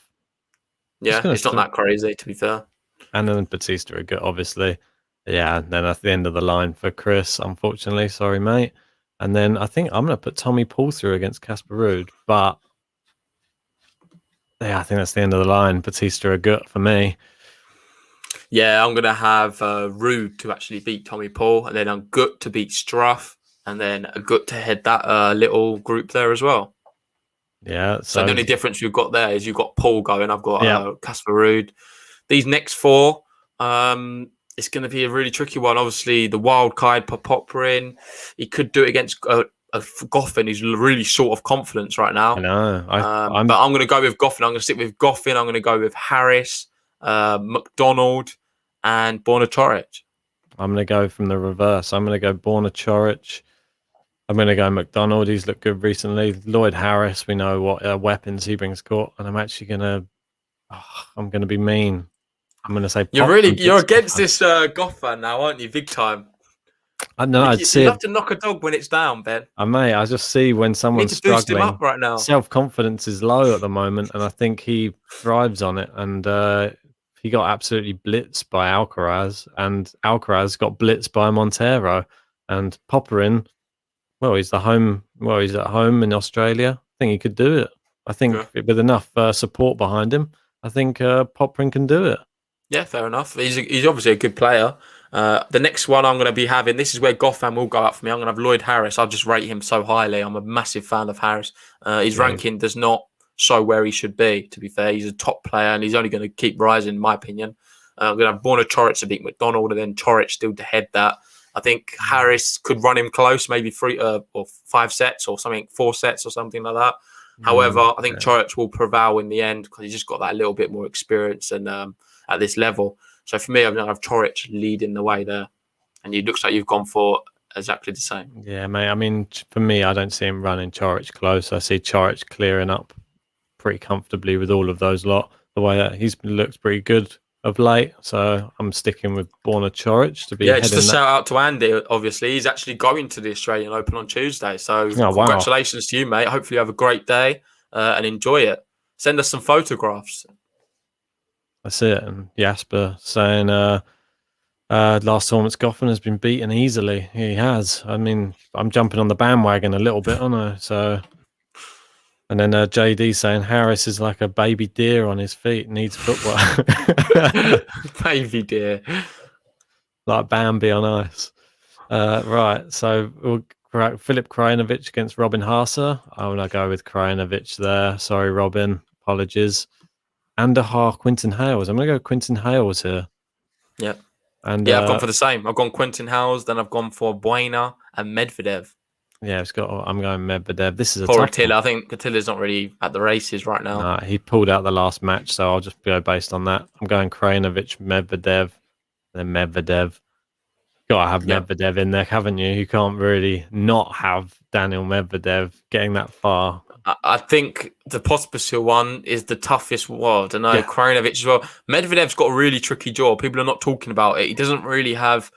Yeah, it's not that crazy, to be fair. And then Batista Agut, obviously. Yeah, and then at the end of the line for Chris, unfortunately. Sorry, mate. And then I think I'm going to put Tommy Paul through against Casper Ruud. But yeah, I think that's the end of the line. Batista Agut for me. Yeah, I'm going to have Ruud to actually beat Tommy Paul. And then Agut to beat Struff. And then Agut to head that little group there as well. Yeah. So the only difference you've got there is you've got Paul going. I've got Casper Ruud. These next 4, it's going to be a really tricky one. Obviously, the wild card, Popperin. He could do it against Goffin, who's really short of confidence right now. I know. But I'm going to go with Goffin. I'm going to stick with Goffin. I'm going to go with Harris, McDonald, and Borna Coric. I'm going to go from the reverse. I'm going to go Borna Coric. I'm going to go McDonald. He's looked good recently. Lloyd Harris, we know what weapons he brings court. And I'm actually going to... I'm going to be mean. I'm going to say... You're against this Goff fan now, aren't you? Big time. I know. You have to knock a dog when it's down, Ben. I just see when someone's struggling. Boost him up right now. Self-confidence is low at the moment, and I think he thrives on it. And he got absolutely blitzed by Alcaraz, and Alcaraz got blitzed by Montero. And Popperin, he's at home in Australia. I think he could do it. I think with enough support behind him, I think Popperin can do it. Yeah, fair enough. He's obviously a good player. The next one I'm going to be having, this is where Goffin will go up for me. I'm going to have Lloyd Harris. I just rate him so highly. I'm a massive fan of Harris. His ranking does not show where he should be, to be fair. He's a top player and he's only going to keep rising, in my opinion. I'm going to have Borna Coric to beat McDonald and then Coric still to head that. I think Harris could run him close, maybe 3 or 5 sets or something, 4 sets or something like that. However, I think Coric will prevail in the end because he's just got that little bit more experience and at this level. So for me, I'm going to have Coric leading the way there. And it looks like you've gone for exactly the same. Yeah, mate. I mean, for me, I don't see him running Coric close. I see Coric clearing up pretty comfortably with all of those lot. The way that he's looked pretty good of late, so I'm sticking with Borna Coric to be. Yeah, just a shout out to Andy. Obviously, he's actually going to the Australian Open on Tuesday. So congratulations to you, mate. Hopefully, you have a great day and enjoy it. Send us some photographs. That's it. And Jasper saying, last tournament's Goffin has been beaten easily. He has. I mean, I'm jumping on the bandwagon a little bit, aren't I? So. And then JD saying Harris is like a baby deer on his feet, needs footwork. Baby deer. Like Bambi on ice. Right, so Filip Krajinovic against Robin Haase. I'm going to go with Krajinovic there. Sorry, Robin. Apologies. Andahar, Quinton Hales. I'm going to go Quinton Hales here. Yeah. And I've gone for the same. I've gone Quinton Hales, then I've gone for Buena and Medvedev. Yeah, I'm going Medvedev. This is a tough Attila. I think Attila's not really at the races right now. Nah, he pulled out the last match, so I'll just go based on that. I'm going Krajinovic, Medvedev, then Medvedev. Got to have Medvedev in there, haven't you? You can't really not have Daniel Medvedev getting that far. I think the Pospisil one is the toughest one. I don't know, Krajinovic as well. Medvedev's got a really tricky draw. People are not talking about it. He doesn't really have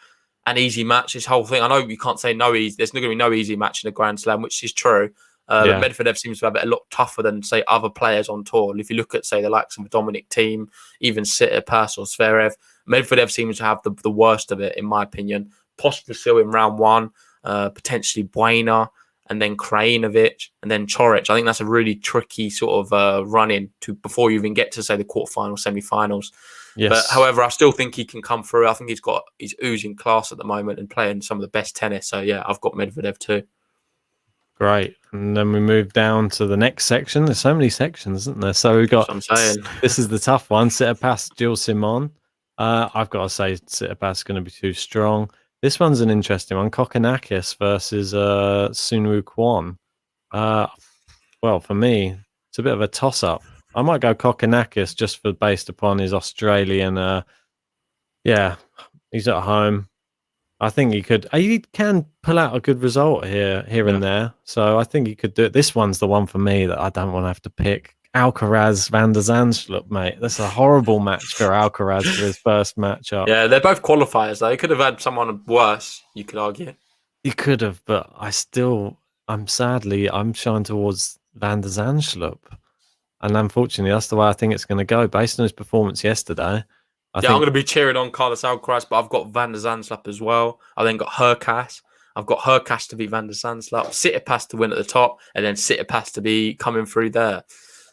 an easy match, this whole thing. I know you can't say no easy. There's not going to be no easy match in a Grand Slam, which is true. But Medvedev seems to have it a lot tougher than, say, other players on tour. If you look at, say, the likes of Dominic Thiem, even Tsitsipas or Zverev, Medvedev seems to have the worst of it, in my opinion. Pospisil in round one, potentially Buena, and then Krajinovic, and then Coric. I think that's a really tricky sort of run-in to before you even get to, say, the quarterfinals, semi-finals. Yes. But however, I still think he can come through. I think he's oozing class at the moment and playing some of the best tennis. So yeah, I've got Medvedev too. Great. And then we move down to the next section. There's so many sections, isn't there? So we've got, that's what I'm saying. This is the tough one. Tsitsipas, Gilles Simon. I've got to say Tsitsipas is going to be too strong. This one's an interesting one. Kokkinakis versus Sunwoo Kwon. Well, for me, it's a bit of a toss-up. I might go Kokkinakis just based upon his Australian. He's at home. I think he can pull out a good result here and there. So I think he could do it. This one's the one for me that I don't want to have to pick. Alcaraz, Van der Zandschulp, mate. That's a horrible match for Alcaraz for his first matchup. Yeah, they're both qualifiers, though. He could have had someone worse, you could argue. You could have, but I'm shying towards Van der Zandschulp. And unfortunately, that's the way I think it's going to go. Based on his performance yesterday, I'm going to be cheering on Carlos Alcaraz, but I've got Van der Zandschulp as well. I then got Hurkacz. I've got Hurkacz to beat Van der Zandschulp, Tsitsipas to win at the top, and then Tsitsipas to be coming through there.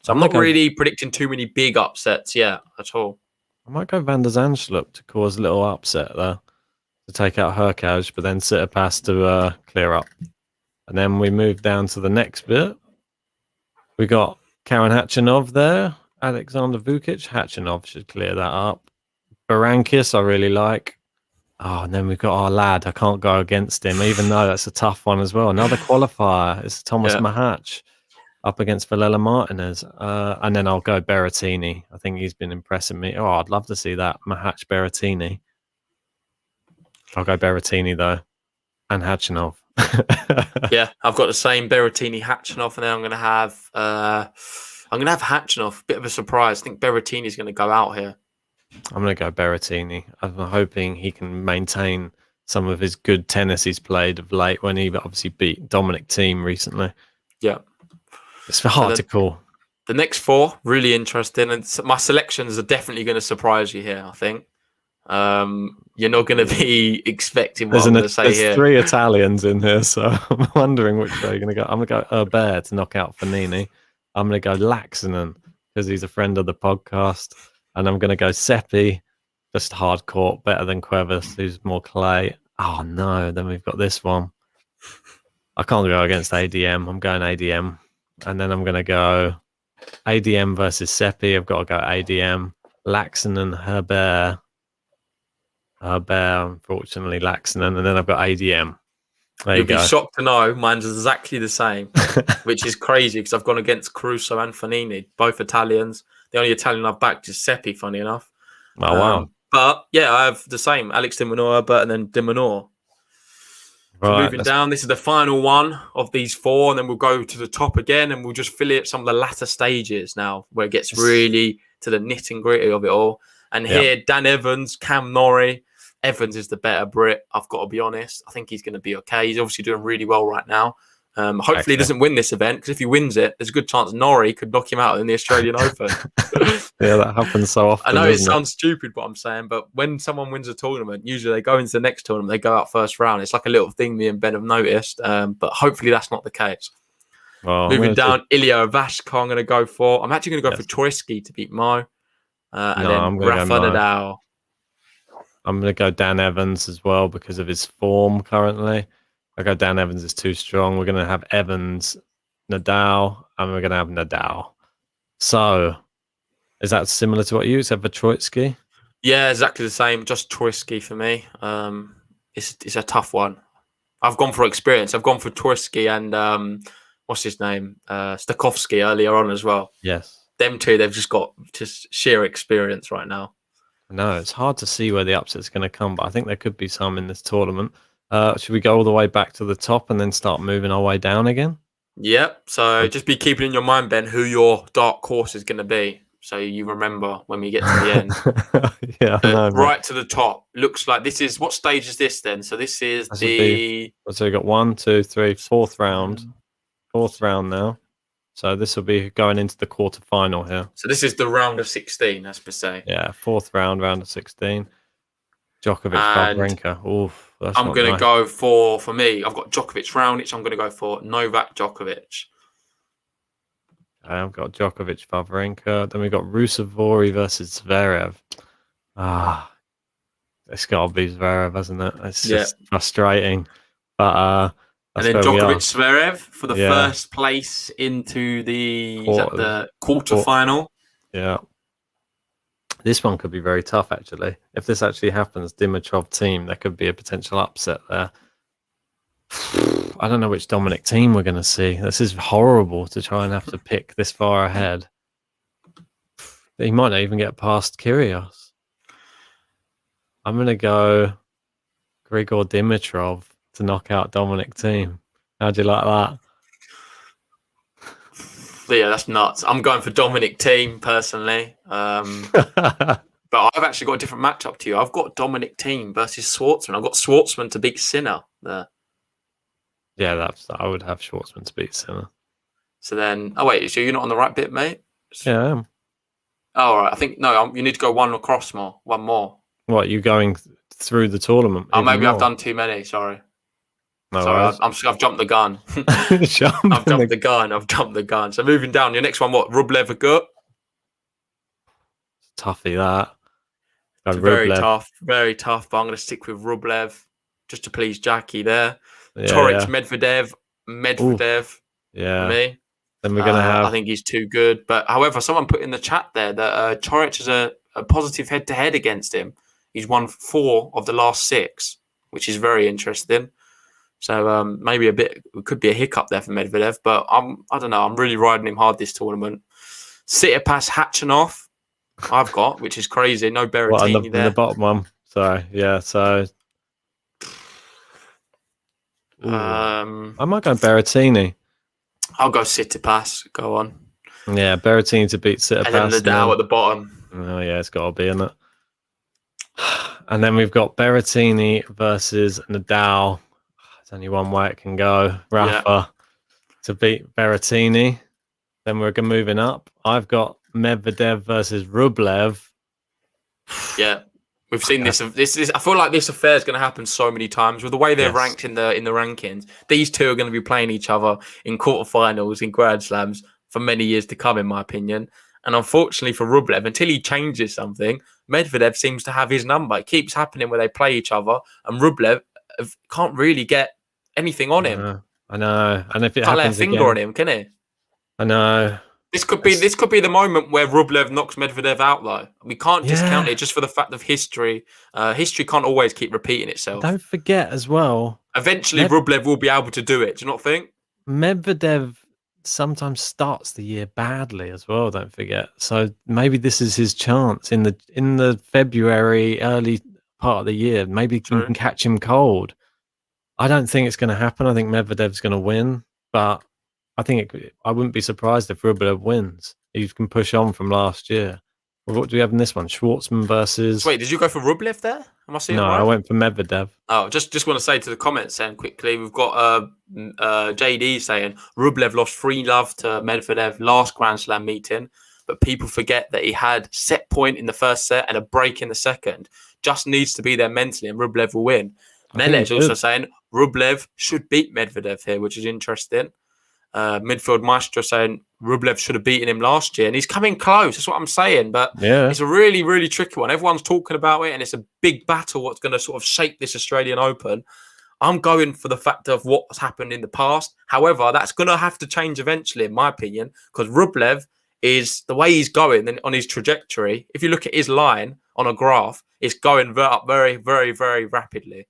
So I'm not really predicting too many big upsets yet at all. I might go Van der Zandschulp to cause a little upset there, to take out Hurkacz, but then Tsitsipas to clear up. And then we move down to the next bit. We got Karen Khachanov there, Alexander Vukic. Khachanov should clear that up. Berankis, I really like. Oh, and then we've got our lad. I can't go against him, even though that's a tough one as well. Another qualifier is Thomas Mahach up against Vilela Martinez. And then I'll go Berrettini. I think he's been impressing me. Oh, I'd love to see that. Mahach Berrettini. I'll go Berrettini, though. And Khachanov. Yeah, I've got the same Berrettini, Khachanov, and then I'm going to have Khachanov. Bit of a surprise. I think Berrettini's going to go out here. I'm going to go Berrettini. I'm hoping he can maintain some of his good tennis he's played of late when he obviously beat Dominic Thiem recently. Yeah. It's hard to call. The next four, really interesting. And my selections are definitely going to surprise you here, I think. You're not going to be expecting what I'm going to say here. There's 3 Italians in here, so I'm wondering which way you're going to go. I'm going to go Herbert to knock out Fognini. I'm going to go Laxinen because he's a friend of the podcast. And I'm going to go Seppi, just hard court, better than Querrey, who's more clay. Oh, no. Then we've got this one. I can't go against ADM. I'm going ADM. And then I'm going to go ADM versus Seppi. I've got to go ADM. Laxinen, Herbert. Unfortunately, Laxinen. And then I've got ADM. There You'll be shocked to know mine's exactly the same, which is crazy because I've gone against Caruso and Fognini, both Italians. The only Italian I've backed is Seppi, funny enough. Oh, wow. But yeah, I have the same. Alex de Minaur, Herbert, and then de Minaur. So moving down, this is the final one of these 4, and then we'll go to the top again, and we'll just fill it some of the latter stages now, where it gets really to the nit and gritty of it all. And here, Dan Evans, Cam Norrie. Evans is the better Brit, I've got to be honest. I think he's going to be okay. He's obviously doing really well right now. Hopefully he doesn't win this event, because if he wins it, there's a good chance Norrie could knock him out in the Australian Open. Yeah, that happens so often. I know it sounds stupid what I'm saying, but when someone wins a tournament, usually they go into the next tournament, they go out first round. It's like a little thing me and Ben have noticed, but hopefully that's not the case. Well, moving down, Ilya Ivashka I'm going to go for. I'm actually going to go for Troitsky to beat Mo. And then Rafa Nadal. I'm going to go Dan Evans as well because of his form currently. I go Dan Evans is too strong. We're going to have Evans, Nadal, and we're going to have Nadal. So, is that similar to what you said for Troitsky? Yeah, exactly the same. Just Troitsky for me. It's a tough one. I've gone for experience. I've gone for Troitsky and what's his name? Stakowski earlier on as well. Yes. Them two, they've just got sheer experience right now. No, it's hard to see where the upset's going to come, but I think there could be some in this tournament. Should we go all the way back to the top and then start moving our way down again? Yep. So just be keeping in your mind, Ben, who your dark horse is going to be. So you remember when we get to the end. Yeah, right to the top. Looks like this is, what stage is this then? So this is So we got 1, 2, 3, 4th round. Fourth round now. So this will be going into the quarterfinal here. So this is the round of 16, as per se. Yeah, fourth round of 16. Djokovic, And Wawrinka. Oof, that's I'm not going to nice. go for me, I've got Djokovic Raonic. I'm going to go for Novak Djokovic. I've got Djokovic, Wawrinka. Then we've got Rusevori versus Zverev. It's got to be Zverev, hasn't it? It's just frustrating. But and then Djokovic Zverev for the first place into the quarterfinal. Yeah. This one could be very tough, actually. If this actually happens, Dimitrov team, there could be a potential upset there. I don't know which Dominic team we're going to see. This is horrible to try and have to pick this far ahead. He might not even get past Kyrgios. I'm going to go Grigor Dimitrov to knock out Dominic team. How do you like that? Yeah, that's nuts. I'm going for Dominic team personally. But I've actually got a different matchup to you. I've got Dominic team versus Schwartzman. I've got Schwartzman to beat Sinner there. Yeah, I would have Schwartzman to beat Sinner. So then, so you're not on the right bit, mate? Yeah, I am. Oh, all right. I think, you need to go one more. What, you going through the tournament? Oh, maybe I've done too many, sorry. No, sorry, I've jumped the gun. I've jumped the gun. So moving down, your next one, what? Rublev Agut? Toughie, that. Very tough, but I'm going to stick with Rublev just to please Jackie there. Coric, Medvedev. Yeah. For me. Then we're going to have... I think he's too good. But however, someone put in the chat there that Coric has a positive head-to-head against him. He's won 4 of the last 6, which is very interesting. So maybe it could be a hiccup there for Medvedev. But I don't know. I'm really riding him hard this tournament. Tsitsipas Khachanov, I've got, which is crazy. No Berrettini there. The bottom one. Sorry. Yeah. So I might go Berrettini. I'll go Tsitsipas. Go on. Yeah, Berrettini to beat Tsitsipas. And then Nadal at the bottom. Oh yeah, it's got to be, isn't it? And then we've got Berrettini versus Nadal. There's only one way it can go. Rafa to beat Berrettini. Then we're moving up. I've got Medvedev versus Rublev. Yeah, we've seen this. I feel like this affair is going to happen so many times with the way they're ranked in the rankings. These two are going to be playing each other in quarterfinals, in Grand Slams for many years to come, in my opinion. And unfortunately for Rublev, until he changes something, Medvedev seems to have his number. It keeps happening where they play each other, and Rublev can't really get anything on him. I know. And if it can't happens lay a finger on him, can he? I know. This could be the moment where Rublev knocks Medvedev out, though. We can't discount it just for the fact of history. History can't always keep repeating itself. Don't forget as well. Eventually, Rublev will be able to do it. Do you not think? Medvedev sometimes starts the year badly as well. Don't forget. So maybe this is his chance in the February early part of the year. Maybe you can catch him cold. I don't think it's going to happen. I think Medvedev's going to win, but I think I wouldn't be surprised if Rublev wins. He can push on from last year. Well, what do we have in this one? Schwartzman versus... Wait, did you go for Rublev there? Am I seeing No, it right? I went for Medvedev. Oh, just want to say to the comments then quickly, we've got JD saying Rublev lost 3-love to Medvedev last Grand Slam meeting, but people forget that he had set point in the first set and a break in the second. Just needs to be there mentally and Rublev will win. Melech's also saying Rublev should beat Medvedev here, which is interesting. Midfield Maestro saying Rublev should have beaten him last year, and he's coming close. That's what I'm saying. But it's a really, really tricky one. Everyone's talking about it, and it's a big battle. What's going to sort of shape this Australian Open? I'm going for the fact of what's happened in the past. However, that's going to have to change eventually, in my opinion, because Rublev is the way he's going and on his trajectory. If you look at his line on a graph, it's going up very, very, very rapidly.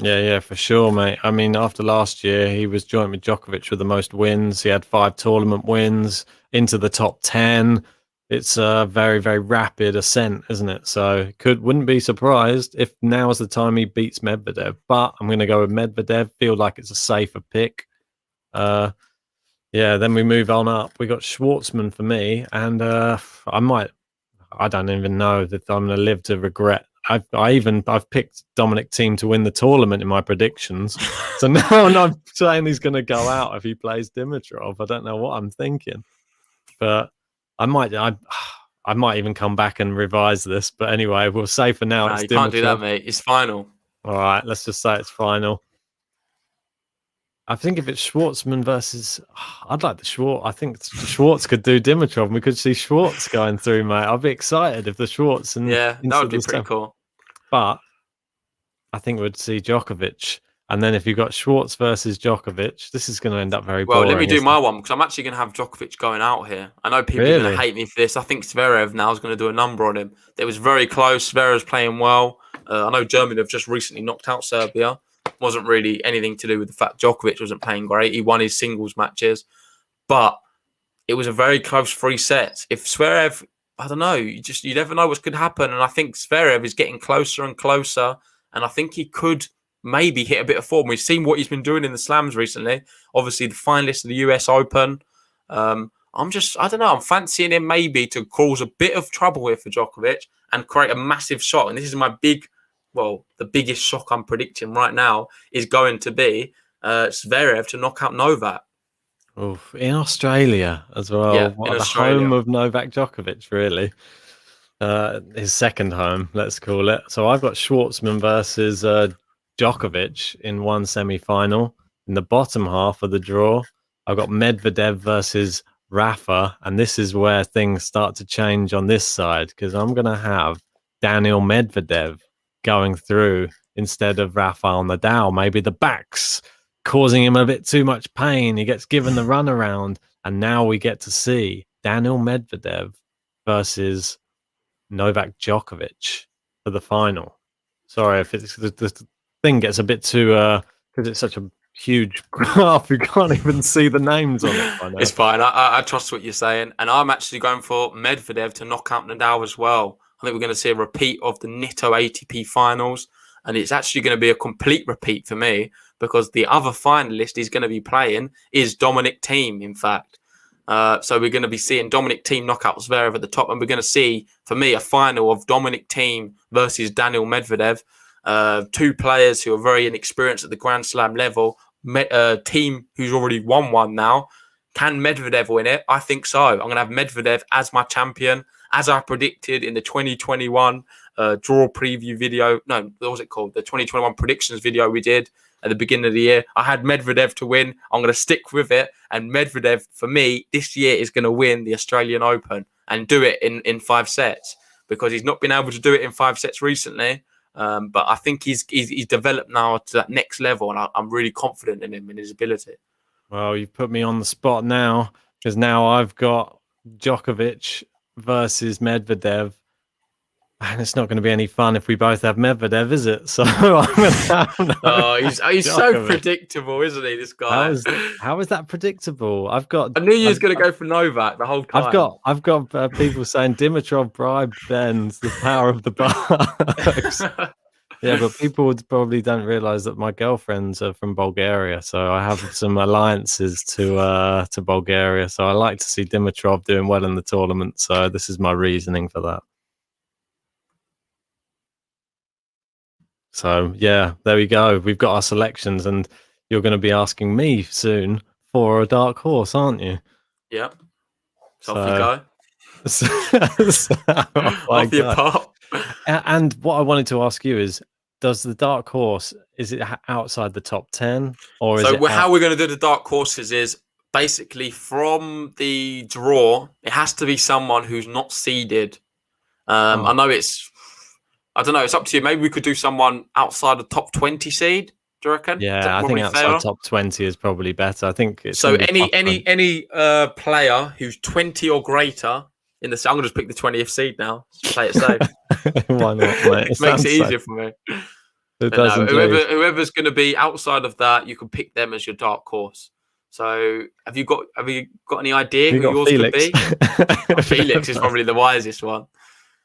Yeah, for sure, mate. I mean, after last year, he was joint with Djokovic with the most wins. He had 5 tournament wins into the top 10. It's a very, very rapid ascent, isn't it? So wouldn't be surprised if now is the time he beats Medvedev. But I'm going to go with Medvedev. Feel like it's a safer pick. Then we move on up. We got Schwartzman for me, and I don't even know that I'm going to live to regret I've picked Dominic Thiem to win the tournament in my predictions. So now I'm saying he's going to go out if he plays Dimitrov. I don't know what I'm thinking, but I might even come back and revise this. But anyway, we'll say for now it's you Dimitrov. Can't do that, mate. It's final. All right, let's just say it's final. I think if it's Schwartzman versus, I'd like the Schwartz. I think Schwartz could do Dimitrov, and we could see Schwartz going through, mate. I'd be excited if the Schwartz and that would be pretty cool. But I think we'd see Djokovic, and then if you got Schwartz versus Djokovic, this is going to end up very boring. Well, let me do my one because I'm actually going to have Djokovic going out here. I know people are going to hate me for this. I think Zverev now is going to do a number on him. It was very close. Zverev's playing well. I know Germany have just recently knocked out Serbia. Wasn't really anything to do with the fact Djokovic wasn't playing great. He won his singles matches, but it was a very close 3 sets. If Zverev, I don't know, you never know what could happen. And I think Zverev is getting closer and closer, and I think he could maybe hit a bit of form. We've seen what he's been doing in the slams recently. Obviously, the finalist of the US Open. I don't know. I'm fancying him maybe to cause a bit of trouble here for Djokovic and create a massive shock. And this is my the biggest shock I'm predicting right now is going to be Zverev to knock out Novak. Oof, in Australia as well. Yeah, the home of Novak Djokovic, really. His second home, let's call it. So I've got Schwartzman versus Djokovic in one semi-final. In the bottom half of the draw, I've got Medvedev versus Rafa, and this is where things start to change on this side because I'm going to have Daniel Medvedev going through instead of Rafael Nadal. Maybe the back's causing him a bit too much pain. He gets given the runaround, and now we get to see Daniel Medvedev versus Novak Djokovic for the final. Sorry if the thing gets a bit too because it's such a huge graph. You can't even see the names on it. It's fine. I trust what you're saying, and I'm actually going for Medvedev to knock out Nadal as well. I think we're going to see a repeat of the Nitto ATP finals, and it's actually going to be a complete repeat for me because the other finalist he's going to be playing is Dominic Thiem, in fact. So we're going to be seeing Dominic Thiem knock out Zverev at the top, and we're going to see, for me, a final of Dominic Thiem versus Daniel Medvedev. 2 players who are very inexperienced at the Grand Slam level. Thiem, who's already won one now. Can Medvedev win it? I think so. I'm going to have Medvedev as my champion, as I predicted in the 2021 draw preview video. No, what was it called? The 2021 predictions video we did at the beginning of the year. I had Medvedev to win. I'm going to stick with it. And Medvedev, for me, this year is going to win the Australian Open and do it in 5 sets because he's not been able to do it in 5 sets recently. But I think he's developed now to that next level, and I'm really confident in him and his ability. Well, you've put me on the spot now because now I've got Djokovic versus Medvedev, and it's not going to be any fun if we both have Medvedev, is it? So I'm going to have he's so predictable, isn't he? This guy. How is that predictable? I knew you was going to go for Novak the whole time. I've got people saying Dimitrov bribed Ben's the power of the bucks. Yeah, but people probably don't realize that my girlfriends are from Bulgaria, so I have some alliances to Bulgaria. So I like to see Dimitrov doing well in the tournament. So this is my reasoning for that. So yeah, there we go. We've got our selections, and you're going to be asking me soon for a dark horse, aren't you? Yep. So off you go. Off you pop. And what I wanted to ask you is, does the dark horse, is it outside the top 10? Or is it how we're going to do the dark horses is basically from the draw, it has to be someone who's not seeded. I know I don't know, it's up to you. Maybe we could do someone outside the top 20 seed. Do you reckon? Yeah, I think outside top 20 is probably better. I think it's so any player who's 20 or greater in the. I'm going to just pick the 20th seed now. Just play it safe. Why not, mate? It makes it easiany for me. It does. Whoever's going to be outside of that, you can pick them as your dark horse. So have you got any idea who yours Felix. could be? Felix is probably the wisest one.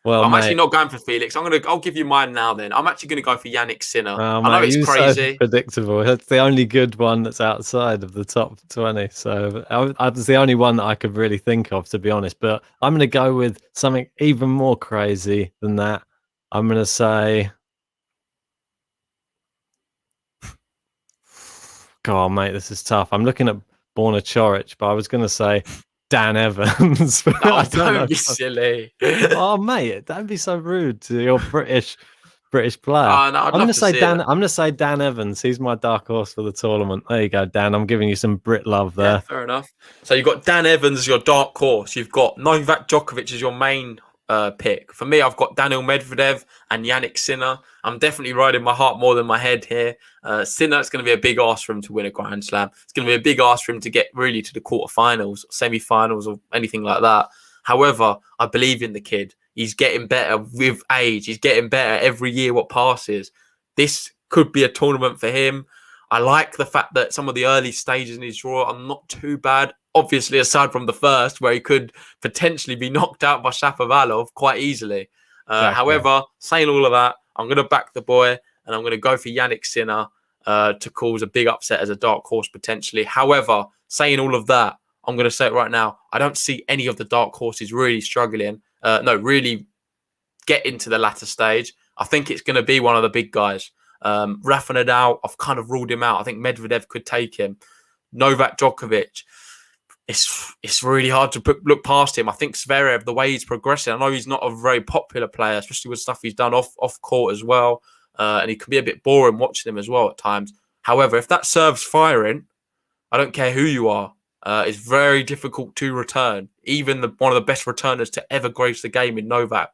Well, I'm actually not going for Felix. I'll give you mine now. Then I'm actually going to go for Yannick Sinner. I know it's crazy, so predictable. That's the only good one that's outside of the top 20. So I was the only one that I could really think of, to be honest. But I'm going to go with something even more crazy than that. I'm going to say, God, mate, this is tough. I'm looking at Borna Choric, but I was going to say Dan Evans. Oh, I don't know. don't be silly. Oh, mate, don't be so rude to your British player. Oh, no, I'd I'm love going to to say see Dan. it. I'm going to say Dan Evans. He's my dark horse for the tournament. There you go, Dan. I'm giving you some Brit love there. Yeah, fair enough. So you've got Dan Evans as your dark horse. You've got Novak Djokovic as your main pick. For me, I've got Daniel Medvedev and Yannick Sinner. I'm definitely riding my heart more than my head here. Sinner, it's going to be a big ask for him to win a Grand Slam. It's going to be a big ask for him to get really to the quarterfinals, semi-finals, or anything like that. However, I believe in the kid. He's getting better with age. He's getting better every year what passes. This could be a tournament for him. I like the fact that some of the early stages in his draw are not too bad. Obviously, aside from the first, where he could potentially be knocked out by Shapovalov quite easily. Exactly. However, saying all of that, I'm going to back the boy and I'm going to go for Yannick Sinner to cause a big upset as a dark horse potentially. However, saying all of that, I'm going to say it right now. I don't see any of the dark horses really struggling. Really get into the latter stage. I think it's going to be one of the big guys. Rafa Nadal, I've kind of ruled him out. I think Medvedev could take him. Novak Djokovic, it's really hard to look past him. I think Zverev, the way he's progressing, I know he's not a very popular player, especially with stuff he's done off court as well. And he can be a bit boring watching him as well at times. However, if that serve's firing, I don't care who you are. It's very difficult to return. Even one of the best returners to ever grace the game in Novak.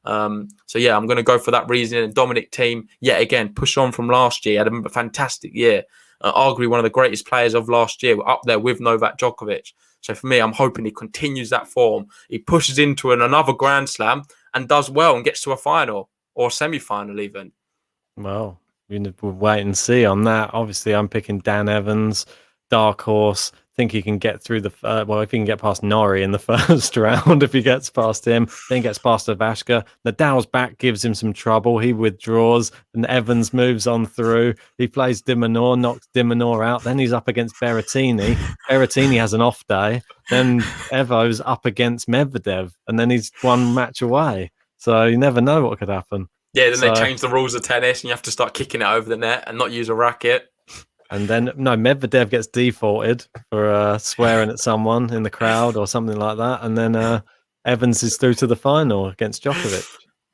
So yeah, I'm going to go for that reason. And Dominic Thiem, yet again, push on from last year, had a fantastic year. Arguably one of the greatest players of last year, up there with Novak Djokovic. So for me, I'm hoping he continues that form. He pushes into another Grand Slam and does well and gets to a final or a semi-final even. Well, we'll wait and see on that. Obviously, I'm picking Dan Evans, dark horse. Think he can get through if he can get past Norrie in the first round, if he gets past him, then gets past Ivashka. Nadal's back gives him some trouble. He withdraws, and Evans moves on through. He plays De Minaur, knocks De Minaur out. Then he's up against Berrettini. Berrettini has an off day. Then Evo's up against Medvedev, and then he's one match away. So you never know what could happen. Yeah, then they change the rules of tennis, and you have to start kicking it over the net and not use a racket. And then, Medvedev gets defaulted for swearing at someone in the crowd or something like that. And then Evans is through to the final against Djokovic.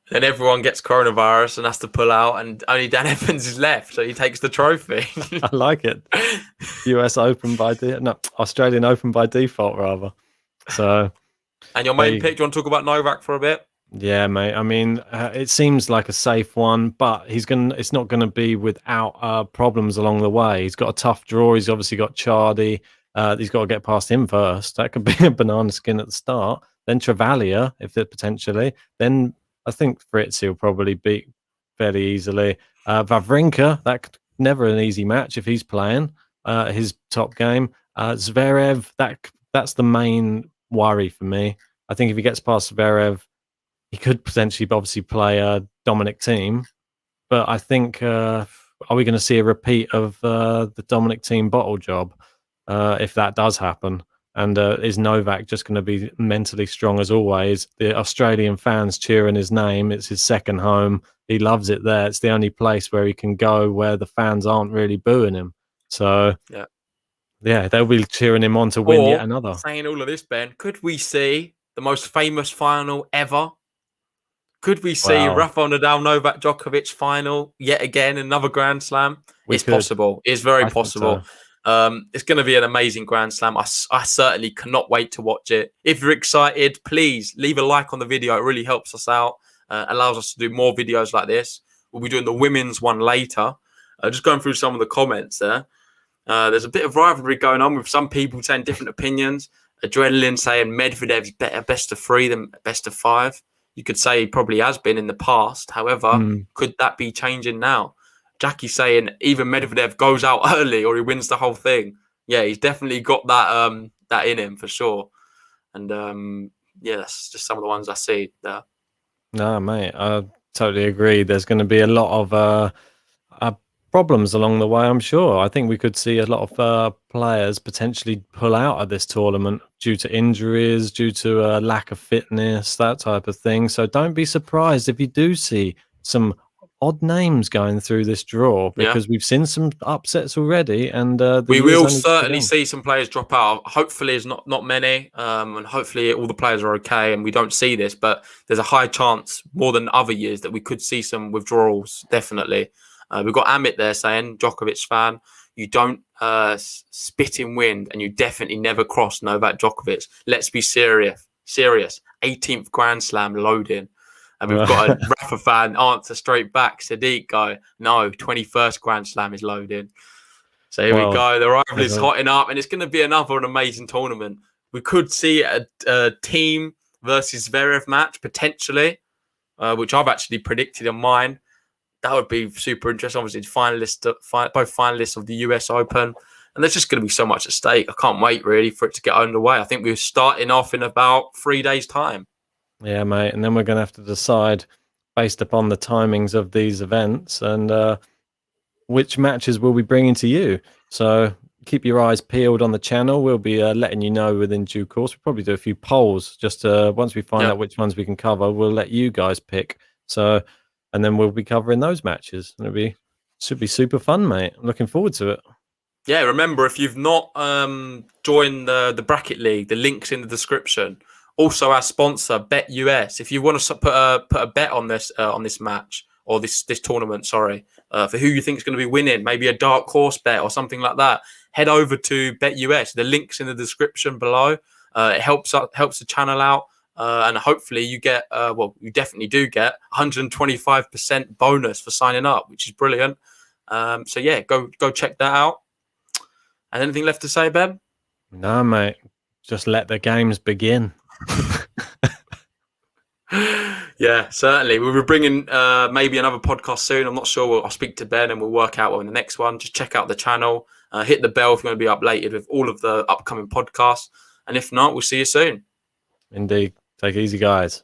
Then everyone gets coronavirus and has to pull out, and only Dan Evans is left, so he takes the trophy. I like it. US Open Australian Open by default, rather. So, and your main pick, do you want to talk about Novak for a bit? Yeah, mate. I mean, it seems like a safe one, but it's not going to be without problems along the way. He's got a tough draw. He's obviously got Chardy. He's got to get past him first. That could be a banana skin at the start. Then Travaglia, if it potentially. Then I think Fritz he'll probably beat fairly easily. Wawrinka, never an easy match if he's playing his top game. Zverev, that's the main worry for me. I think if he gets past Zverev, he could potentially obviously play Dominic Thiem, but I think are we going to see a repeat of the Dominic Thiem bottle job if that does happen? And is Novak just going to be mentally strong as always? The Australian fans cheering his name. It's his second home. He loves it there. It's the only place where he can go where the fans aren't really booing him. So yeah, they'll be cheering him on to win yet another. Saying all of this, Ben, could we see the most famous final ever? Could we see Rafael Nadal, Novak Djokovic final yet again, another Grand Slam? It's possible. It's very possible. So. It's going to be an amazing Grand Slam. I certainly cannot wait to watch it. If you're excited, please leave a like on the video. It really helps us out, allows us to do more videos like this. We'll be doing the women's one later. Just going through some of the comments there. There's a bit of rivalry going on with some people saying different opinions. Adrenaline saying Medvedev's better best of 3 than best of 5. You could say he probably has been in the past. However, could that be changing now? Jackie saying even Medvedev goes out early or he wins the whole thing. Yeah, he's definitely got that in him for sure. And that's just some of the ones I see there. No, mate, I totally agree. There's going to be a lot of problems along the way, I'm sure. I think we could see a lot of players potentially pull out of this tournament due to injuries, due to a lack of fitness, that type of thing. So don't be surprised if you do see some odd names going through this draw, because we've seen some upsets already, and we will certainly see some players drop out. Hopefully it's not many, and hopefully all the players are okay and we don't see this, but there's a high chance, more than other years, that we could see some withdrawals, definitely. We've got Amit there saying, Djokovic fan, you don't spit in wind and you definitely never cross Novak Djokovic. Let's be serious. 18th Grand Slam loading. And we've got a Rafa fan answer straight back. Sadiq go, no, 21st Grand Slam is loading. So here we go. The rivalry's hotting up, and it's going to be an amazing tournament. We could see a team versus Zverev match, potentially, which I've actually predicted on mine. That would be super interesting. Obviously, both finalists of the US Open. And there's just going to be so much at stake. I can't wait, really, for it to get underway. I think we're starting off in about 3 days' time. Yeah, mate. And then we're going to have to decide, based upon the timings of these events, and which matches we'll be bringing to you. So keep your eyes peeled on the channel. We'll be letting you know within due course. We'll probably do a few polls. Just once we find out which ones we can cover, we'll let you guys pick. So, and then we'll be covering those matches. And should be super fun, mate. I'm looking forward to it. Yeah, remember, if you've not joined the Bracket League, the link's in the description. Also, our sponsor, Bet US. If you want to put a bet on this match, or this tournament, for who you think is going to be winning, maybe a dark horse bet or something like that, head over to Bet US. The link's in the description below. It helps the channel out, and hopefully you get you definitely do get 125% bonus for signing up, which is brilliant. So yeah, go check that out. And anything left to say, Ben? No, mate. Just let the games begin. Yeah, certainly. We'll be bringing maybe another podcast soon. I'm not sure. I'll speak to Ben and we'll work out on the next one. Just check out the channel. Hit the bell if you want to be updated with all of the upcoming podcasts. And if not, we'll see you soon. Indeed. Take it easy, guys.